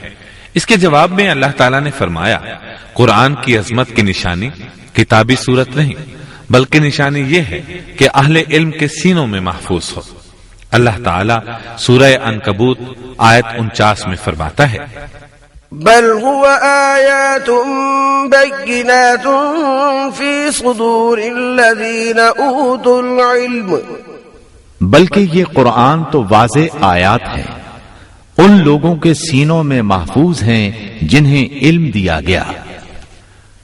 اس کے جواب میں اللہ تعالیٰ نے فرمایا، قرآن کی عظمت کی نشانی کتابی صورت نہیں، بلکہ نشانی یہ ہے کہ اہل علم کے سینوں میں محفوظ ہو۔ اللہ تعالیٰ سورہ عنکبوت آیت 49 میں فرماتا ہے، بل هو آیات بینات فی صدور الذین اوتوا العلم، بلکہ یہ قرآن تو واضح آیات ہے، ان لوگوں کے سینوں میں محفوظ ہیں جنہیں علم دیا گیا۔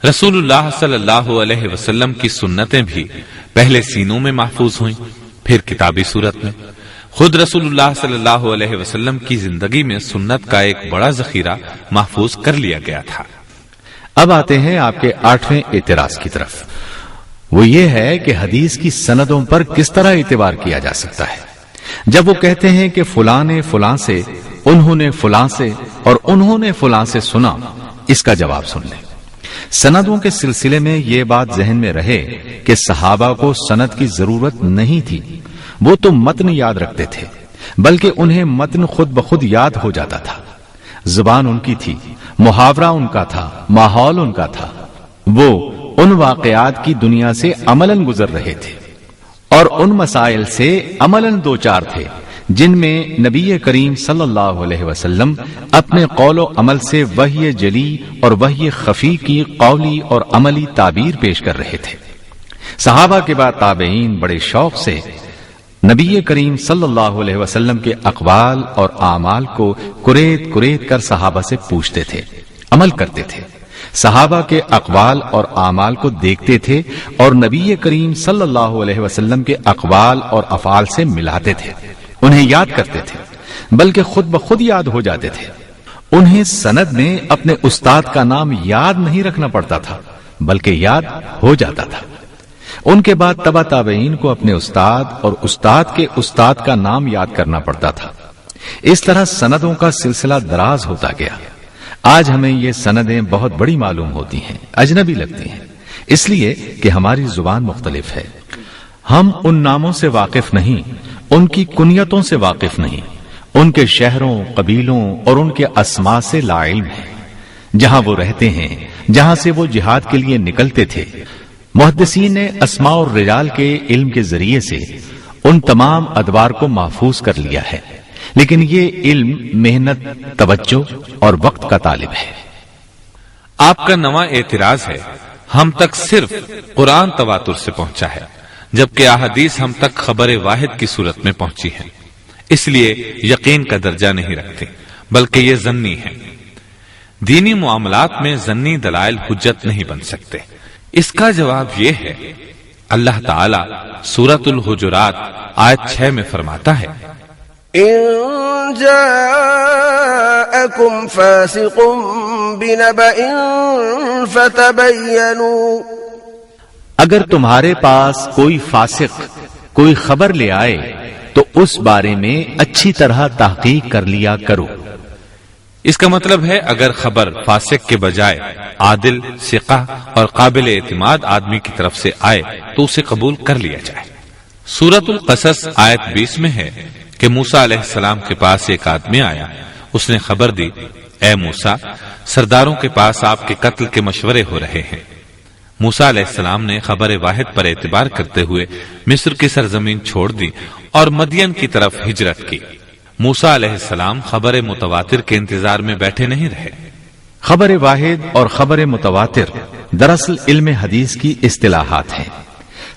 رسول اللہ صلی اللہ علیہ وسلم کی سنتیں بھی پہلے سینوں میں محفوظ ہوئیں، پھر کتابی صورت میں۔ خود رسول اللہ صلی اللہ علیہ وسلم کی زندگی میں سنت کا ایک بڑا ذخیرہ محفوظ کر لیا گیا تھا۔ اب آتے ہیں آپ کے 8ویں اعتراض کی طرف، وہ یہ ہے کہ حدیث کی سندوں پر کس طرح اعتبار کیا جا سکتا ہے جب وہ کہتے ہیں کہ فلاں نے فلاں سے، انہوں نے فلاں سے اور انہوں نے فلاں سے سنا۔ اس کا جواب سن لیں۔ سندوں کے سلسلے میں یہ بات ذہن میں رہے کہ صحابہ کو سند کی ضرورت نہیں تھی، وہ تو متن یاد رکھتے تھے، بلکہ انہیں متن خود بخود یاد ہو جاتا تھا۔ زبان ان کی تھی، محاورہ ان کا تھا، ماحول ان کا تھا، وہ ان واقعات کی دنیا سے عملاً گزر رہے تھے اور ان مسائل سے عملاً دوچار تھے جن میں نبی کریم صلی اللہ علیہ وسلم اپنے قول و عمل سے وحی جلی اور وحی خفی کی قولی اور عملی تعبیر پیش کر رہے تھے۔ صحابہ کے بعد تابعین بڑے شوق سے نبی کریم صلی اللہ علیہ وسلم کے اقوال اور اعمال کو کریت کریت کر صحابہ سے پوچھتے تھے، عمل کرتے تھے، صحابہ کے اقوال اور اعمال کو دیکھتے تھے اور نبی کریم صلی اللہ علیہ وسلم کے اقوال اور افعال سے ملاتے تھے، انہیں یاد کرتے تھے، بلکہ خود بخود یاد ہو جاتے تھے۔ انہیں سند میں اپنے استاد کا نام یاد نہیں رکھنا پڑتا تھا، بلکہ یاد ہو جاتا تھا۔ ان کے بعد تبع تابعین کو اپنے استاد اور استاد کے استاد کا نام یاد کرنا پڑتا تھا۔ اس طرح سندوں کا سلسلہ دراز ہوتا گیا۔ آج ہمیں یہ سندیں بہت بڑی معلوم ہوتی ہیں، اجنبی لگتی ہیں، اس لیے کہ ہماری زبان مختلف ہے۔ ہم ان ناموں سے واقف نہیں، ان کی کنیتوں سے واقف نہیں، ان کے شہروں، قبیلوں اور ان کے اسماء سے لا علم ہیں، جہاں وہ رہتے ہیں، جہاں سے وہ جہاد کے لیے نکلتے تھے۔ محدثین نے اسماء اور رجال کے علم کے ذریعے سے ان تمام ادوار کو محفوظ کر لیا ہے، لیکن یہ علم محنت، توجہ اور وقت کا طالب ہے۔ آپ کا نواں اعتراض ہے، ہم تک صرف قرآن تواتر سے پہنچا ہے، جبکہ احادیث ہم تک خبر واحد کی صورت میں پہنچی ہیں، اس لیے یقین کا درجہ نہیں رکھتے، بلکہ یہ ظنی ہے۔ دینی معاملات میں ظنی دلائل حجت نہیں بن سکتے۔ اس کا جواب یہ ہے، اللہ تعالیٰ سورۃ الحجرات آیت 6 میں فرماتا ہے، إن جاءكم فاسق بنبأ فتبينوا، اگر تمہارے پاس کوئی فاسق کوئی خبر لے آئے تو اس بارے میں اچھی طرح تحقیق کر لیا کرو۔ اس کا مطلب ہے اگر خبر فاسق کے بجائے عادل، ثقہ اور قابل اعتماد آدمی کی طرف سے آئے تو اسے قبول کر لیا جائے۔ سورۃ القصص آیت 20 میں ہے کہ موسیٰ علیہ السلام کے پاس ایک آدمی آیا، اس نے خبر دی، اے موسیٰ، سرداروں کے پاس آپ کے قتل کے مشورے ہو رہے ہیں۔ موسیٰ علیہ السلام نے خبر واحد پر اعتبار کرتے ہوئے مصر کی سرزمین چھوڑ دی اور مدین کی طرف ہجرت کی۔ موسیٰ علیہ السلام خبر متواتر کے انتظار میں بیٹھے نہیں رہے۔ خبر واحد اور خبر متواتر دراصل علم حدیث کی اصطلاحات ہیں۔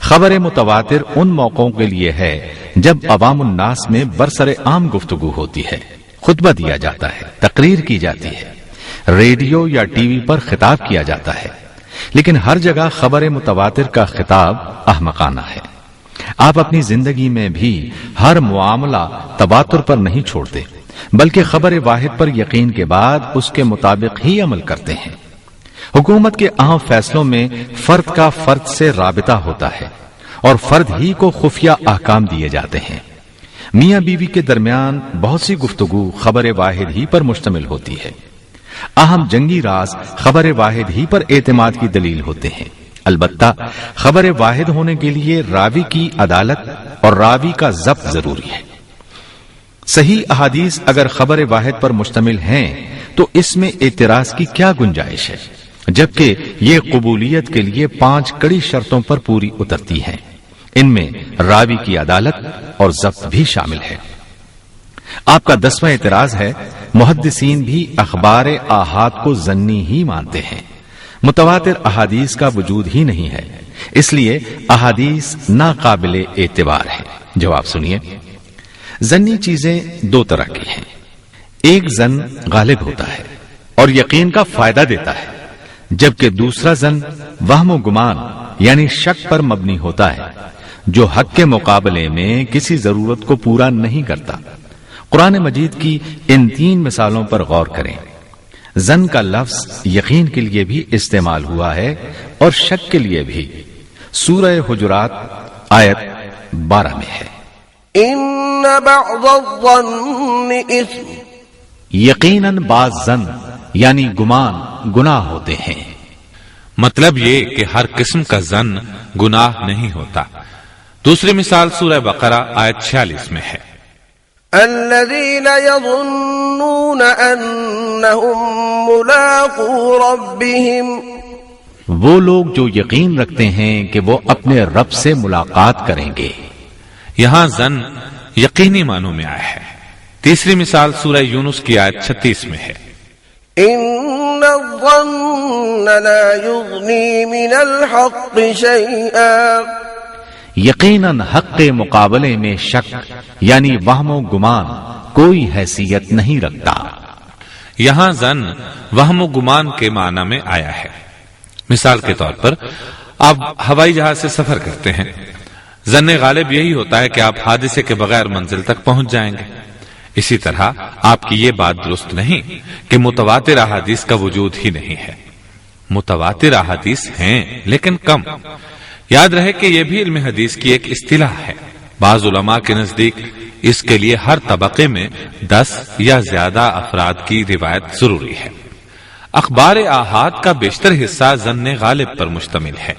خبر متواتر ان موقعوں کے لیے ہے جب عوام الناس میں برسر عام گفتگو ہوتی ہے، خطبہ دیا جاتا ہے، تقریر کی جاتی ہے، ریڈیو یا ٹی وی پر خطاب کیا جاتا ہے، لیکن ہر جگہ خبر متواتر کا خطاب احمقانہ ہے۔ آپ اپنی زندگی میں بھی ہر معاملہ تواتر پر نہیں چھوڑتے، بلکہ خبر واحد پر یقین کے بعد اس کے مطابق ہی عمل کرتے ہیں۔ حکومت کے اہم فیصلوں میں فرد کا فرد سے رابطہ ہوتا ہے اور فرد ہی کو خفیہ احکام دیے جاتے ہیں۔ میاں بیوی کے درمیان بہت سی گفتگو خبر واحد ہی پر مشتمل ہوتی ہے۔ اہم جنگی راز خبر واحد ہی پر اعتماد کی دلیل ہوتے ہیں۔ البتہ خبر واحد ہونے کے لیے راوی کی عدالت اور راوی کا ضبط ضروری ہے۔ صحیح احادیث اگر خبر واحد پر مشتمل ہیں تو اس میں اعتراض کی کیا گنجائش ہے، جبکہ یہ قبولیت کے لیے 5 کڑی شرطوں پر پوری اترتی ہیں۔ ان میں راوی کی عدالت اور ضبط بھی شامل ہے۔ آپ کا 10واں اعتراض ہے، محدثین بھی اخبار آحاد کو ظنی ہی مانتے ہیں، متواتر احادیث کا وجود ہی نہیں ہے، اس لیے احادیث ناقابل اعتبار ہے۔ جواب سنیے، ظنی چیزیں 2 طرح کی ہیں۔ ایک ظن غالب ہوتا ہے اور یقین کا فائدہ دیتا ہے، جبکہ دوسرا ظن وہم و گمان یعنی شک پر مبنی ہوتا ہے، جو حق کے مقابلے میں کسی ضرورت کو پورا نہیں کرتا۔ قرآن مجید کی ان 3 مثالوں پر غور کریں۔ ظن کا لفظ یقین کے لیے بھی استعمال ہوا ہے اور شک کے لیے بھی۔ سورہ حجرات آیت 12 میں ہے، ان بعض الظن اثم، یقیناً بعض ظن یعنی گمان گناہ ہوتے ہیں۔ مطلب یہ کہ ہر قسم کا ظن گناہ نہیں ہوتا۔ دوسری مثال سورہ بقرہ آیت 46 میں ہے، الذين يظنون انهم ملاقو ربهم، وہ لوگ جو یقین رکھتے ہیں کہ وہ اپنے رب سے ملاقات کریں گے۔ یہاں ظن یقینی معنوں میں آیا ہے۔ تیسری مثال سورہ یونس کی آیت 36 میں ہے، ان الظن لا يغني من الحق شيئا، یقیناً حق کے مقابلے میں شک یعنی وہم و گمان کوئی حیثیت نہیں رکھتا۔ یہاں ظن وہم و گمان کے معنی میں آیا ہے۔ مثال کے طور پر آپ ہوائی جہاز سے سفر کرتے ہیں، ظن غالب یہی ہوتا ہے کہ آپ حادثے کے بغیر منزل تک پہنچ جائیں گے۔ اسی طرح آپ کی یہ بات درست نہیں کہ متواتر احادیث کا وجود ہی نہیں ہے۔ متواتر احادیث ہیں لیکن کم۔ یاد رہے کہ یہ بھی علم حدیث کی ایک اصطلاح ہے۔ بعض علماء کے نزدیک اس کے لیے ہر طبقے میں 10 یا زیادہ افراد کی روایت ضروری ہے۔ اخبار آحاد کا بیشتر حصہ ظن غالب پر مشتمل ہے۔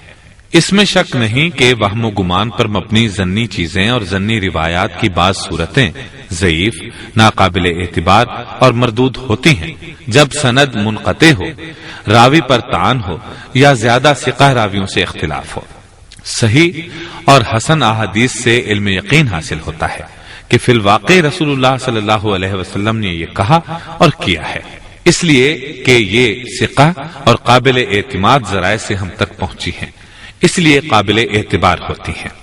اس میں شک نہیں کہ وہم و گمان پر مبنی ظنی چیزیں اور ظنی روایات کی بعض صورتیں ضعیف، ناقابل اعتبار اور مردود ہوتی ہیں جب سند منقطع ہو، راوی پر طعن ہو یا زیادہ ثقہ راویوں سے اختلاف ہو۔ صحیح اور حسن احادیث سے علم یقین حاصل ہوتا ہے کہ فی الواقع رسول اللہ صلی اللہ علیہ وسلم نے یہ کہا اور کیا ہے، اس لیے کہ یہ ثقہ اور قابل اعتماد ذرائع سے ہم تک پہنچی ہیں، اس لیے قابل اعتبار ہوتی ہیں۔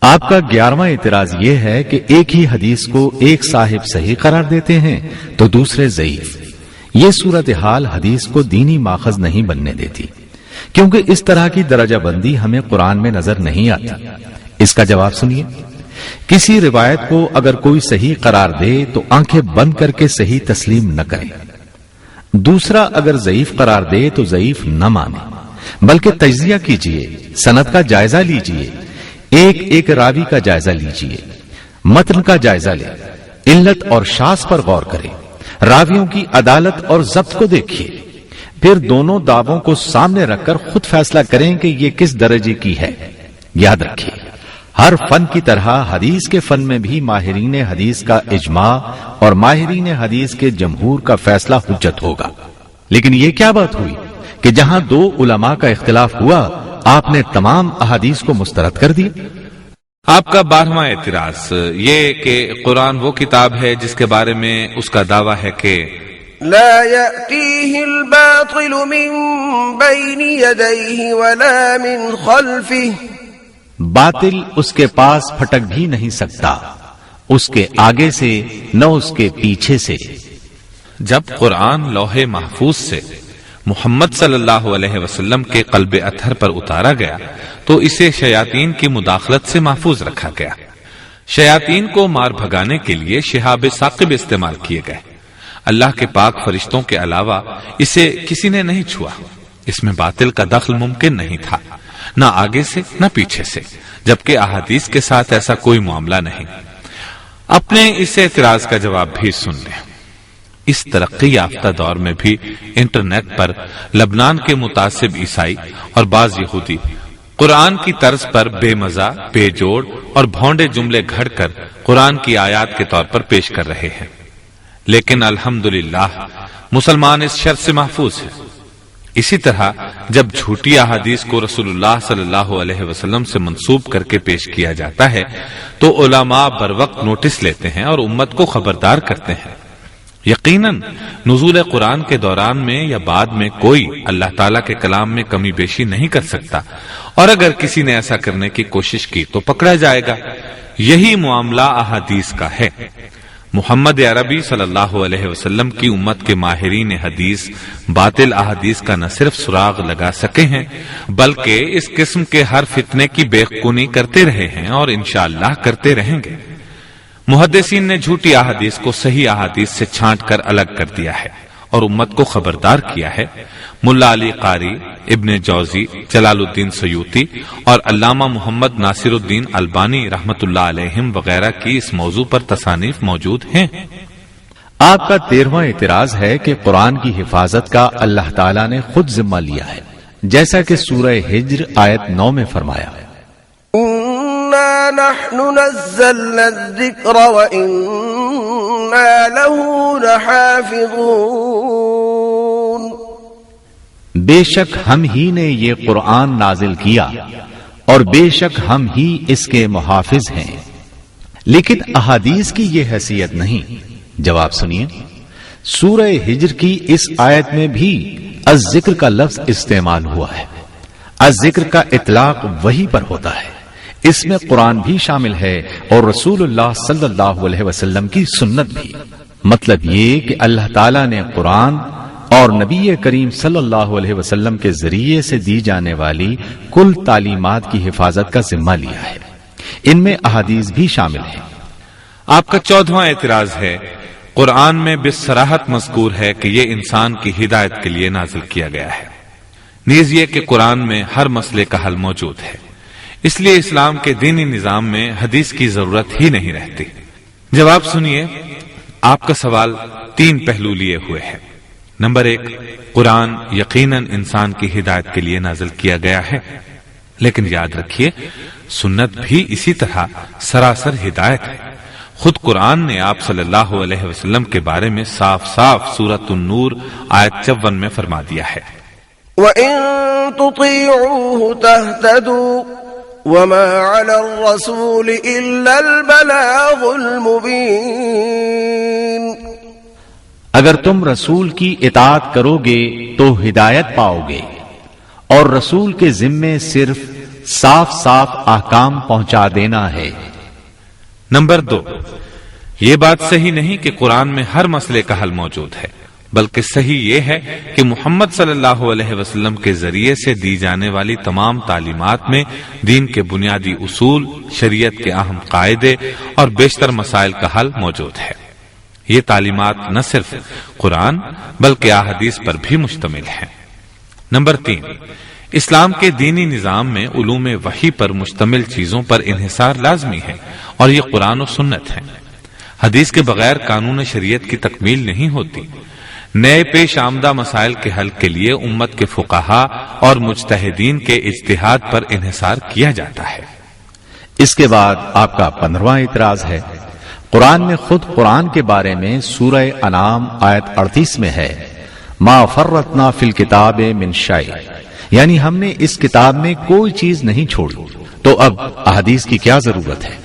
آپ کا 11واں اعتراض یہ ہے کہ ایک ہی حدیث کو ایک صاحب صحیح قرار دیتے ہیں تو دوسرے ضعیف۔ یہ صورتحال حدیث کو دینی ماخذ نہیں بننے دیتی، کیونکہ اس طرح کی درجہ بندی ہمیں قرآن میں نظر نہیں آتی۔ اس کا جواب سنیے، کسی روایت کو اگر کوئی صحیح قرار دے تو آنکھیں بند کر کے صحیح تسلیم نہ کرے، دوسرا اگر ضعیف قرار دے تو ضعیف نہ مانے، بلکہ تجزیہ کیجئے، سند کا جائزہ لیجئے، ایک ایک راوی کا جائزہ لیجئے، متن کا جائزہ لے، علت اور شاذ پر غور کرے، راویوں کی عدالت اور ضبط کو دیکھیے، پھر دونوں دعووں کو سامنے رکھ کر خود فیصلہ کریں کہ یہ کس درجے کی ہے۔ یاد رکھیے، ہر فن کی طرح حدیث کے فن میں بھی ماہرین حدیث کا اجماع اور ماہرین حدیث کے جمہور کا فیصلہ حجت ہوگا۔ لیکن یہ کیا بات ہوئی کہ جہاں 2 علماء کا اختلاف ہوا آپ نے تمام احادیث کو مسترد کر دیا؟ آپ کا 12واں اعتراض یہ کہ قرآن وہ کتاب ہے جس کے بارے میں اس کا دعویٰ ہے کہ لا يأتيه الباطل من بين يديه ولا من خلفه باطل اس کے پاس پھٹک بھی نہیں سکتا، اس کے آگے سے نہ اس کے پیچھے سے۔ جب قرآن لوح محفوظ سے محمد صلی اللہ علیہ وسلم کے قلب اطہر پر اتارا گیا تو اسے شیاطین کی مداخلت سے محفوظ رکھا گیا۔ شیاطین کو مار بھگانے کے لیے شہاب ثاقب استعمال کیے گئے۔ اللہ کے پاک فرشتوں کے علاوہ اسے کسی نے نہیں چھوا۔ اس میں باطل کا دخل ممکن نہیں تھا، نہ آگے سے نہ پیچھے سے، جبکہ احادیث کے ساتھ ایسا کوئی معاملہ نہیں۔ اپنے اس اعتراض کا جواب بھی سن لیں۔ اس ترقی یافتہ دور میں بھی انٹرنیٹ پر لبنان کے متعصب عیسائی اور بعض یہودی قرآن کی طرز پر بے مزہ، بے جوڑ اور بھونڈے جملے گھڑ کر قرآن کی آیات کے طور پر پیش کر رہے ہیں، لیکن الحمدللہ مسلمان اس شر سے محفوظ ہے۔ اسی طرح جب جھوٹی احادیث کو رسول اللہ صلی اللہ علیہ وسلم سے منسوب کر کے پیش کیا جاتا ہے تو علماء بر وقت نوٹس لیتے ہیں اور امت کو خبردار کرتے ہیں۔ یقیناً نزول قرآن کے دوران میں یا بعد میں کوئی اللہ تعالیٰ کے کلام میں کمی بیشی نہیں کر سکتا، اور اگر کسی نے ایسا کرنے کی کوشش کی تو پکڑا جائے گا۔ یہی معاملہ احادیث کا ہے۔ محمد عربی صلی اللہ علیہ وسلم کی امت کے ماہرین حدیث باطل احادیث کا نہ صرف سراغ لگا سکے ہیں بلکہ اس قسم کے ہر فتنے کی بیخونی کرتے رہے ہیں اور انشاءاللہ کرتے رہیں گے۔ محدثین نے جھوٹی احادیث کو صحیح احادیث سے چھانٹ کر الگ کر دیا ہے اور امت کو خبردار کیا ہے۔ ملا علی قاری، ابن جوزی، جلال الدین سیوطی اور علامہ محمد ناصر الدین البانی رحمت اللہ علیہم وغیرہ کی اس موضوع پر تصانیف موجود ہیں۔ آپ کا 13واں اعتراض ہے کہ قرآن کی حفاظت کا اللہ تعالیٰ نے خود ذمہ لیا ہے، جیسا کہ سورہ ہجر آیت 9 میں فرمایا ہے، إِنَّا نَحْنُ نَزَّلْنَا الذِّكْرَ وَإِنَّا لَهُ لَحَافِظُونَ۔ بے شک ہم ہی نے یہ قرآن نازل کیا اور بے شک ہم ہی اس کے محافظ ہیں۔ لیکن احادیث کی یہ حیثیت نہیں۔ جواب سنیے، سورہ ہجر کی اس آیت میں بھی الذکر کا لفظ استعمال ہوا ہے۔ الذکر کا اطلاق وحی پر ہوتا ہے، اس میں قرآن بھی شامل ہے اور رسول اللہ صلی اللہ علیہ وسلم کی سنت بھی۔ مطلب یہ کہ اللہ تعالیٰ نے قرآن اور نبی کریم صلی اللہ علیہ وسلم کے ذریعے سے دی جانے والی کل تعلیمات کی حفاظت کا ذمہ لیا ہے، ان میں احادیث بھی شامل ہیں۔ آپ کا 14واں اعتراض ہے، قرآن میں بصراحت مذکور ہے کہ یہ انسان کی ہدایت کے لیے نازل کیا گیا ہے، نیز یہ کہ قرآن میں ہر مسئلے کا حل موجود ہے، اس لیے اسلام کے دینی نظام میں حدیث کی ضرورت ہی نہیں رہتی۔ جواب سنیے، آپ کا سوال 3 پہلو لیے ہوئے ہے۔ نمبر 1، قرآن یقیناً انسان کی ہدایت کے لیے نازل کیا گیا ہے، لیکن یاد رکھیے سنت بھی اسی طرح سراسر ہدایت ہے۔ خود قرآن نے آپ صلی اللہ علیہ وسلم کے بارے میں صاف صاف سورۃ النور آیت 54 میں فرما دیا ہے، وَإِن تُطِيعُوهُ تَهْتَدُوا وَمَا عَلَى الرَّسُولِ إِلَّا الْبَلَاغُ الْمُبِينُ۔ اگر تم رسول کی اطاعت کرو گے تو ہدایت پاؤ گے، اور رسول کے ذمے صرف صاف صاف احکام پہنچا دینا ہے۔ نمبر 2، یہ بات صحیح نہیں کہ قرآن میں ہر مسئلے کا حل موجود ہے، بلکہ صحیح یہ ہے کہ محمد صلی اللہ علیہ وسلم کے ذریعے سے دی جانے والی تمام تعلیمات میں دین کے بنیادی اصول، شریعت کے اہم قاعدے اور بیشتر مسائل کا حل موجود ہے۔ یہ تعلیمات نہ صرف قرآن بلکہ احادیث پر بھی مشتمل ہیں۔ نمبر 3، اسلام کے دینی نظام میں علوم وحی پر مشتمل چیزوں پر انحصار لازمی ہے، اور یہ قرآن و سنت ہے۔ حدیث کے بغیر قانون شریعت کی تکمیل نہیں ہوتی۔ نئے پیش آمدہ مسائل کے حل کے لیے امت کے فقہا اور مجتہدین کے اجتہاد پر انحصار کیا جاتا ہے۔ اس کے بعد آپ کا 15واں اعتراض ہے، قرآن میں خود قرآن کے بارے میں سورہ انعام آیت 38 میں ہے، ما فرطنا فی الکتاب من شیء، یعنی ہم نے اس کتاب میں کوئی چیز نہیں چھوڑی، تو اب احادیث کی کیا ضرورت ہے؟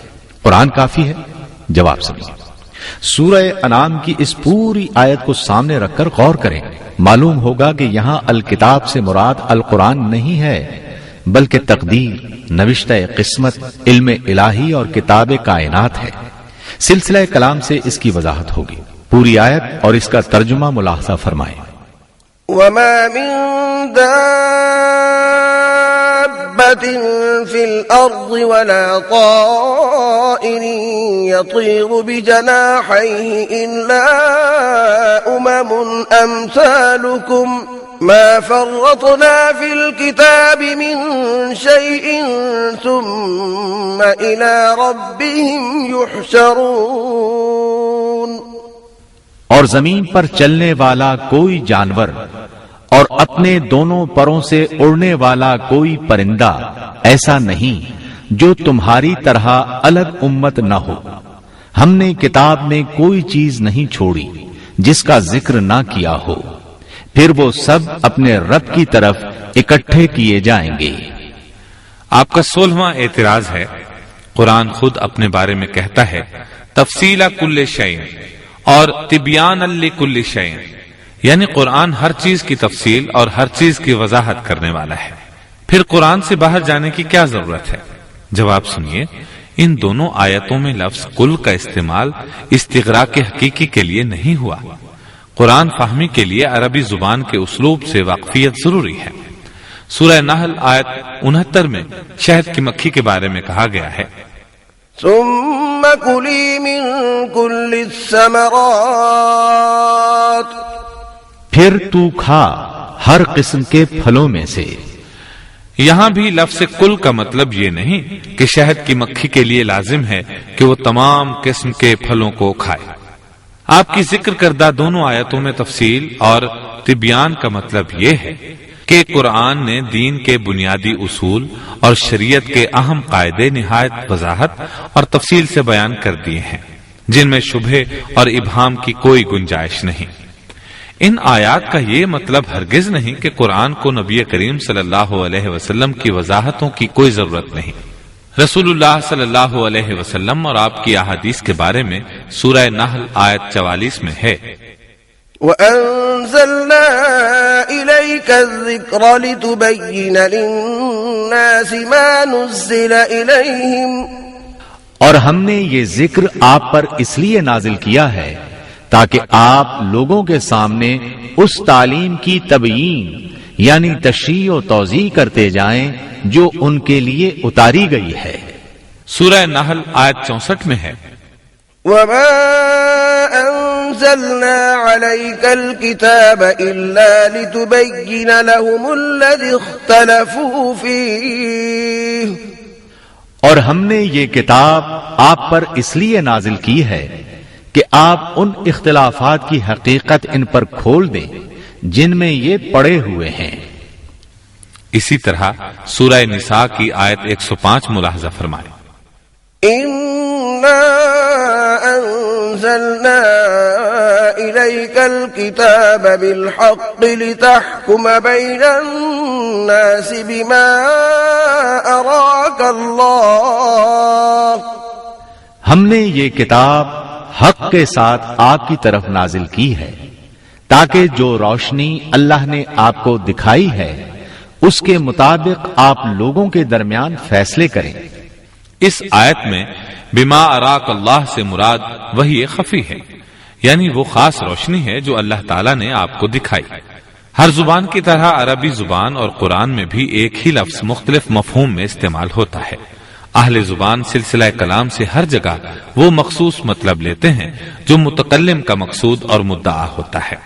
قرآن کافی ہے؟ جواب سنیے، سورہ انعام کی اس پوری آیت کو سامنے رکھ کر غور کریں، معلوم ہوگا کہ یہاں الکتاب سے مراد القرآن نہیں ہے، بلکہ تقدیر، نوشتہ قسمت، علم الہی اور کتاب کائنات ہے۔ سلسلہ کلام سے اس کی وضاحت ہوگی۔ پوری آیت اور اس کا ترجمہ ملاحظہ فرمائیں۔ وما من دابة في الأرض ولا طائر يطير بجناحيه إلا أمثالكم ما فرطنا في الكتاب من شيء ثم إلى ربهم يحشرون۔ اور زمین پر چلنے والا کوئی جانور اور اپنے دونوں پروں سے اڑنے والا کوئی پرندہ ایسا نہیں جو تمہاری طرح الگ امت نہ ہو۔ ہم نے کتاب میں کوئی چیز نہیں چھوڑی جس کا ذکر نہ کیا ہو، پھر وہ سب اپنے رب کی طرف اکٹھے کیے جائیں گے۔ آپ کا 16واں اعتراض ہے، قرآن خود اپنے بارے میں کہتا ہے تفصیل کل شیء اور تبیان لکل شیء، یعنی قرآن ہر چیز کی تفصیل اور ہر چیز کی وضاحت کرنے والا ہے۔ پھر قرآن سے باہر جانے کی کیا ضرورت ہے؟ جواب سنیے، ان دونوں آیتوں میں لفظ کل کا استعمال استغراق حقیقی کے لیے نہیں ہوا۔ قرآن فہمی کے لیے عربی زبان کے اسلوب سے واقفیت ضروری ہے۔ سورہ نحل آیت 69 میں شہد کی مکھی کے بارے میں کہا گیا ہے ثم كلي من كل الثمرات، پھر تو کھا ہر قسم کے پھلوں میں سے۔ یہاں بھی لفظ کل کا مطلب یہ نہیں کہ شہد کی مکھی کے لیے لازم ہے کہ وہ تمام قسم کے پھلوں کو کھائے۔ آپ کی ذکر کردہ دونوں آیتوں میں تفصیل اور تبیان کا مطلب یہ ہے کہ قرآن نے دین کے بنیادی اصول اور شریعت کے اہم قاعدے نہایت وضاحت اور تفصیل سے بیان کر دیے ہیں، جن میں شبہے اور ابہام کی کوئی گنجائش نہیں۔ ان آیات کا یہ مطلب ہرگز نہیں کہ قرآن کو نبی کریم صلی اللہ علیہ وسلم کی وضاحتوں کی کوئی ضرورت نہیں۔ رسول اللہ صلی اللہ علیہ وسلم اور آپ کی احادیث کے بارے میں سورہ نحل آیت 44 میں ہے وَأَنزَلْنَا إِلَيْكَ الذِّكْرَ لِتُبَيِّنَ لِلنَّاسِ مَا نُزِّلَ إِلَيْهِمْ، اور ہم نے یہ ذکر آپ پر اس لیے نازل کیا ہے تاکہ آپ لوگوں کے سامنے اس تعلیم کی تبیین یعنی تشریح و توضیح کرتے جائیں جو ان کے لیے اتاری گئی ہے۔ سورہ نحل آیت 64 میں ہے وَمَا أَنزَلْنَا عَلَيْكَ الْكِتَابَ إِلَّا لِتُبَيِّنَ لَهُمُ الَّذِي اخْتَلَفُوا فِيهِ، اور ہم نے یہ کتاب آپ پر اس لیے نازل کی ہے کہ آپ ان اختلافات کی حقیقت ان پر کھول دیں جن میں یہ پڑے ہوئے ہیں۔ اسی طرح سورہ نساء کی آیت 105 ملاحظہ فرمائیں إِنَّا أَنزَلْنَا إِلَيْكَ الْكِتَابَ بِالْحَقِّ لِتَحْكُمَ بَيْنَ النَّاسِ بِمَا أَرَاكَ اللَّهُ، ہم نے یہ کتاب حق کے ساتھ آپ کی طرف نازل کی ہے تاکہ جو روشنی اللہ نے آپ کو دکھائی ہے اس کے مطابق آپ لوگوں کے درمیان فیصلے کریں۔ اس آیت میں بما اراک اللہ سے مراد وہی خفی ہے، یعنی وہ خاص روشنی ہے جو اللہ تعالیٰ نے آپ کو دکھائی۔ ہر زبان کی طرح عربی زبان اور قرآن میں بھی ایک ہی لفظ مختلف مفہوم میں استعمال ہوتا ہے۔ اہل زبان سلسلہ کلام سے ہر جگہ وہ مخصوص مطلب لیتے ہیں جو متکلم کا مقصود اور مدعا ہوتا ہے۔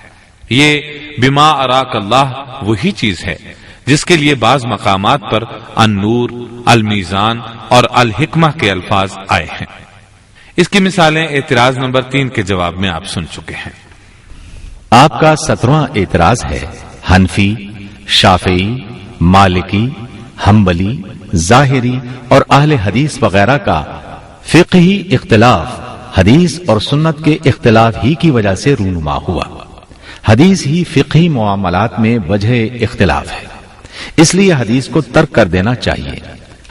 یہ بما اراک اللہ وہی چیز ہے جس کے لیے بعض مقامات پر النور، المیزان اور الحکمہ کے الفاظ آئے ہیں۔ اس کی مثالیں اعتراض نمبر 3 کے جواب میں آپ سن چکے ہیں۔ آپ کا 17واں اعتراض ہے حنفی، شافعی، مالکی، حنبلی، ظاہری اور اہل حدیث وغیرہ کا فقہی اختلاف حدیث اور سنت کے اختلاف ہی کی وجہ سے رونما ہوا۔ حدیث ہی فقہی معاملات میں وجہ اختلاف ہے، اس لیے حدیث کو ترک کر دینا چاہیے۔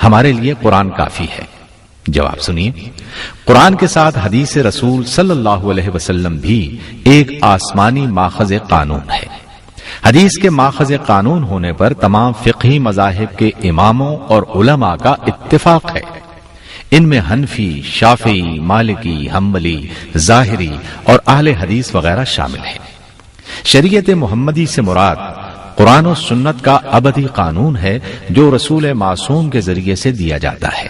ہمارے لیے قرآن کافی ہے۔ جواب سنیے، قرآن کے ساتھ حدیث رسول صلی اللہ علیہ وسلم بھی ایک آسمانی ماخذ قانون ہے۔ حدیث کے ماخذ قانون ہونے پر تمام فقہی مذاہب کے اماموں اور علماء کا اتفاق ہے۔ ان میں حنفی، شافعی، مالکی، حنبلی، ظاہری اور اہل حدیث وغیرہ شامل ہیں۔ شریعت محمدی سے مراد قرآن و سنت کا ابدی قانون ہے جو رسول معصوم کے ذریعے سے دیا جاتا ہے،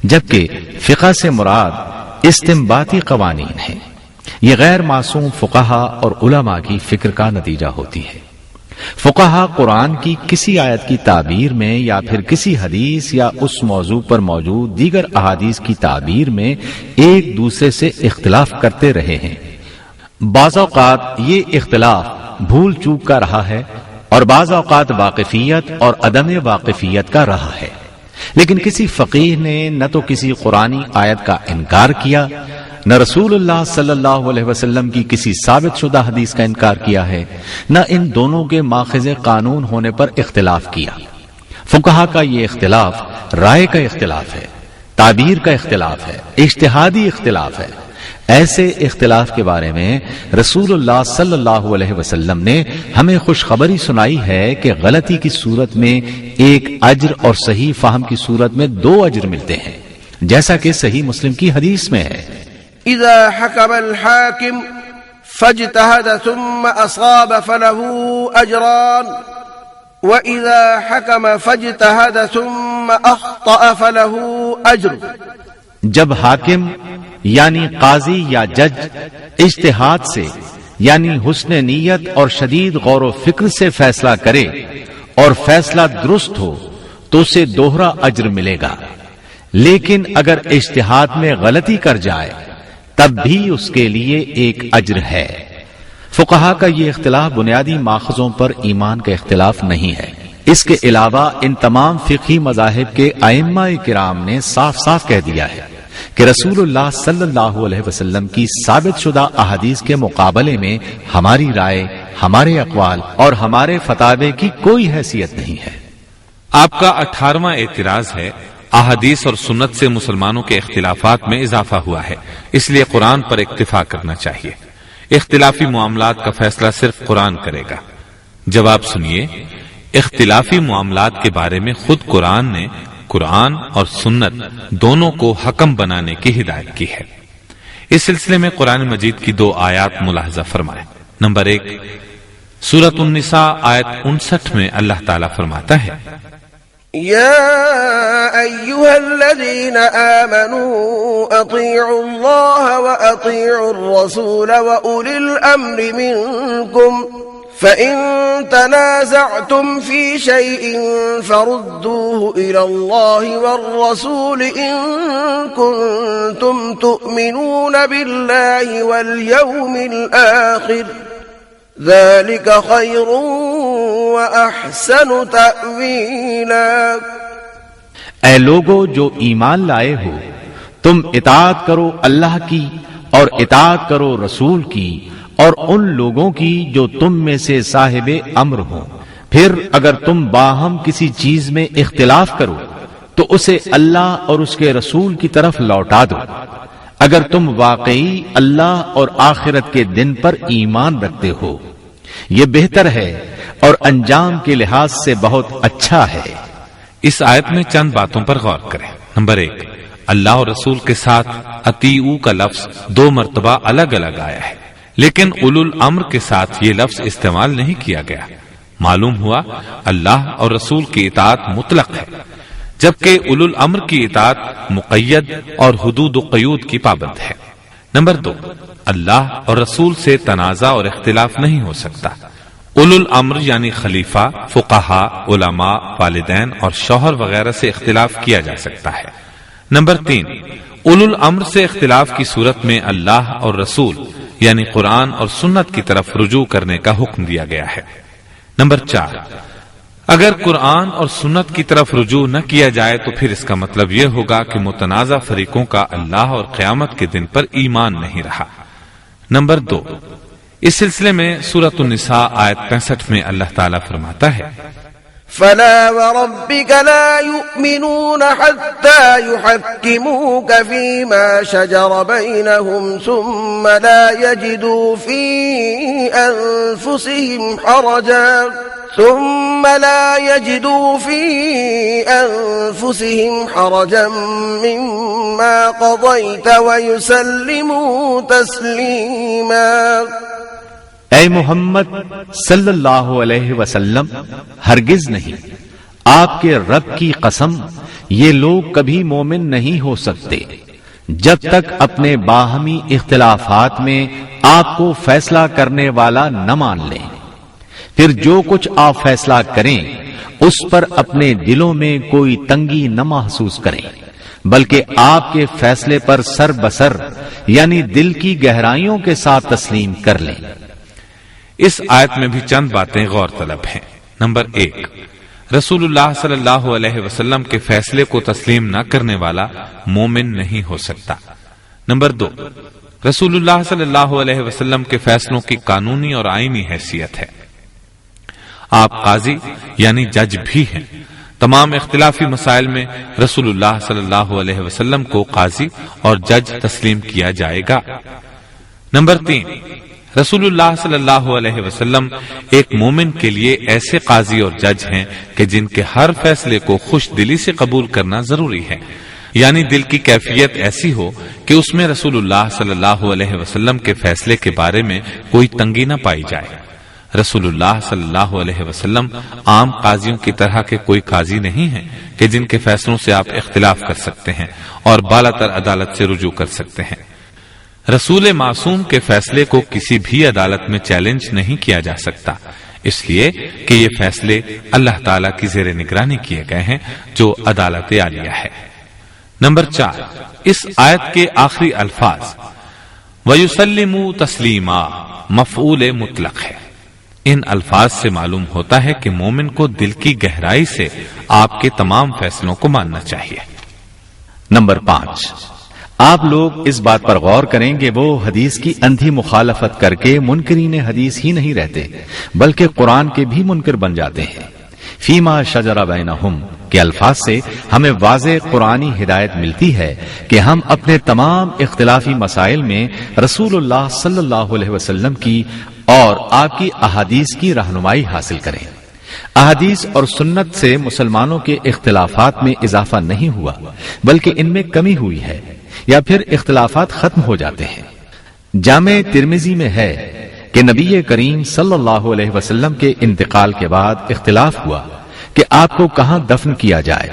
جبکہ فقہ سے مراد استنباطی قوانین ہیں۔ یہ غیر معصوم فقہا اور علماء کی فکر کا نتیجہ ہوتی ہے۔ فقہا قرآن کی کسی آیت کی تعبیر میں یا پھر کسی حدیث یا اس موضوع پر موجود دیگر احادیث کی تعبیر میں ایک دوسرے سے اختلاف کرتے رہے ہیں۔ بعض اوقات یہ اختلاف بھول چوک کا رہا ہے اور بعض اوقات واقفیت اور عدم واقفیت کا رہا ہے، لیکن کسی فقیہ نے نہ تو کسی قرآنی آیت کا انکار کیا، نہ رسول اللہ صلی اللہ علیہ وسلم کی کسی ثابت شدہ حدیث کا انکار کیا ہے، نہ ان دونوں کے ماخذ قانون ہونے پر اختلاف کیا۔ فقہا کا یہ اختلاف رائے کا اختلاف ہے، تعبیر کا اختلاف ہے، اجتہادی اختلاف ہے۔ ایسے اختلاف کے بارے میں رسول اللہ صلی اللہ علیہ وسلم نے ہمیں خوشخبری سنائی ہے کہ غلطی کی صورت میں ایک اجر اور صحیح فہم کی صورت میں 2 اجر ملتے ہیں، جیسا کہ صحیح مسلم کی حدیث میں ہے۔ اذا حكم الحاكم فاجتهد ثم اصاب فله اجران واذا حكم فاجتهد ثم اخطأ فله اجر۔ جب حاکم یعنی قاضی یا جج اجتہاد سے یعنی حسن نیت اور شدید غور و فکر سے فیصلہ کرے اور فیصلہ درست ہو تو اسے دوہرا اجر ملے گا، لیکن اگر اجتہاد میں غلطی کر جائے تب بھی اس کے لیے ایک اجر ہے۔ فقہا کا یہ اختلاف بنیادی ماخذوں پر ایمان کا اختلاف نہیں ہے۔ اس کے علاوہ ان تمام فقہی مذاہب کے ائمہ کرام نے صاف صاف کہہ دیا ہے کہ رسول اللہ صلی اللہ علیہ وسلم کی ثابت شدہ احادیث کے مقابلے میں ہماری رائے، ہمارے اقوال اور ہمارے فتاوے کی کوئی حیثیت نہیں ہے۔ آپ کا 18واں اعتراض ہے احادیث اور سنت سے مسلمانوں کے اختلافات میں اضافہ ہوا ہے، اس لیے قرآن پر اکتفا کرنا چاہیے۔ اختلافی معاملات کا فیصلہ صرف قرآن کرے گا۔ جواب سنیے، اختلافی معاملات کے بارے میں خود قرآن نے قرآن اور سنت دونوں کو حکم بنانے کی ہدایت کی ہے۔ اس سلسلے میں قرآن مجید کی 2 آیات ملاحظہ فرمائیں۔ نمبر 1، سورۃ النساء آیت 59 میں اللہ تعالیٰ فرماتا ہے، يا أيها الذين آمنوا أطيعوا الله وأطيعوا الرسول وأولي الأمر منكم فإن تنازعتم في شيء فردوه إلى الله والرسول إن كنتم تؤمنون بالله واليوم الآخر ذلك خير وأحسن تأويلا۔ اے لوگو جو ایمان لائے ہو، تم اطاعت کرو اللہ کی اور اطاعت کرو رسول کی اور ان لوگوں کی جو تم میں سے صاحب امر ہوں۔ پھر اگر تم باہم کسی چیز میں اختلاف کرو تو اسے اللہ اور اس کے رسول کی طرف لوٹا دو، اگر تم واقعی اللہ اور آخرت کے دن پر ایمان رکھتے ہو، یہ بہتر ہے اور انجام کے لحاظ سے بہت اچھا ہے۔ اس آیت میں چند باتوں پر غور کریں۔ نمبر 1، اللہ اور رسول کے ساتھ اطیعوا کا لفظ 2 مرتبہ الگ الگ آیا ہے، لیکن اولو الامر کے ساتھ یہ لفظ استعمال نہیں کیا گیا۔ معلوم ہوا اللہ اور رسول کی اطاعت مطلق ہے، جبکہ اولو الامر کی اطاعت مقید اور حدود و قیود کی پابند ہے۔ نمبر 2، اللہ اور رسول سے تنازع اور اختلاف نہیں ہو سکتا۔ اولو الامر یعنی خلیفہ، فقہا، علماء، والدین اور شوہر وغیرہ سے اختلاف کیا جا سکتا ہے۔ نمبر 3، اولو الامر سے اختلاف کی صورت میں اللہ اور رسول یعنی قرآن اور سنت کی طرف رجوع کرنے کا حکم دیا گیا ہے۔ نمبر 4، اگر قرآن اور سنت کی طرف رجوع نہ کیا جائے تو پھر اس کا مطلب یہ ہوگا کہ متنازع فریقوں کا اللہ اور قیامت کے دن پر ایمان نہیں رہا۔ نمبر 2، اس سلسلے میں سورۃ النساء آیت 65 میں اللہ تعالیٰ فرماتا ہے، فلا وربك لا يؤمنون حتى يحكموك فيما شجر بينهم ثم لا يجدوا في أنفسهم حرجا مما قضيت ويسلموا تسليما۔ اے محمد صلی اللہ علیہ وسلم، ہرگز نہیں، آپ کے رب کی قسم، یہ لوگ کبھی مومن نہیں ہو سکتے جب تک اپنے باہمی اختلافات میں آپ کو فیصلہ کرنے والا نہ مان لیں۔ پھر جو کچھ آپ فیصلہ کریں اس پر اپنے دلوں میں کوئی تنگی نہ محسوس کریں، بلکہ آپ کے فیصلے پر سر بسر یعنی دل کی گہرائیوں کے ساتھ تسلیم کر لیں۔ اس آیت میں بھی چند باتیں غور طلب ہیں۔ نمبر 1، رسول اللہ صلی اللہ علیہ وسلم کے فیصلے کو تسلیم نہ کرنے والا مومن نہیں ہو سکتا۔ نمبر 2، رسول اللہ صلی اللہ علیہ وسلم کے فیصلوں کی قانونی اور آئینی حیثیت ہے۔ آپ قاضی یعنی جج بھی ہیں۔ تمام اختلافی مسائل میں رسول اللہ صلی اللہ علیہ وسلم کو قاضی اور جج تسلیم کیا جائے گا۔ نمبر 3، رسول اللہ صلی اللہ علیہ وسلم ایک مومن کے لیے ایسے قاضی اور جج ہیں کہ جن کے ہر فیصلے کو خوش دلی سے قبول کرنا ضروری ہے، یعنی دل کی کیفیت ایسی ہو کہ اس میں رسول اللہ صلی اللہ علیہ وسلم کے فیصلے کے بارے میں کوئی تنگی نہ پائی جائے۔ رسول اللہ صلی اللہ علیہ وسلم عام قاضیوں کی طرح کے کوئی قاضی نہیں ہیں کہ جن کے فیصلوں سے آپ اختلاف کر سکتے ہیں اور بالاتر عدالت سے رجوع کر سکتے ہیں۔ رسول معصوم کے فیصلے کو کسی بھی عدالت میں چیلنج نہیں کیا جا سکتا، اس لیے کہ یہ فیصلے اللہ تعالی کی زیر نگرانی کیے گئے ہیں جو عدالت عالیہ ہے۔ نمبر 4، اس آیت کے آخری الفاظ وَيُسَلِّمُوا تَسْلِيمًا مفعول مطلق ہے۔ ان الفاظ سے معلوم ہوتا ہے کہ مومن کو دل کی گہرائی سے آپ کے تمام فیصلوں کو ماننا چاہیے۔ نمبر 5، آپ لوگ اس بات پر غور کریں کہ وہ حدیث کی اندھی مخالفت کر کے منکرین حدیث ہی نہیں رہتے بلکہ قرآن کے بھی منکر بن جاتے ہیں۔ فیما شجر بینہم کے الفاظ سے ہمیں واضح قرآنی ہدایت ملتی ہے کہ ہم اپنے تمام اختلافی مسائل میں رسول اللہ صلی اللہ علیہ وسلم کی اور آپ کی احادیث کی رہنمائی حاصل کریں۔ احادیث اور سنت سے مسلمانوں کے اختلافات میں اضافہ نہیں ہوا بلکہ ان میں کمی ہوئی ہے یا پھر اختلافات ختم ہو جاتے ہیں۔ جامع ترمذی میں ہے کہ نبی کریم صلی اللہ علیہ وسلم کے انتقال کے بعد اختلاف ہوا کہ آپ کو کہاں دفن کیا جائے۔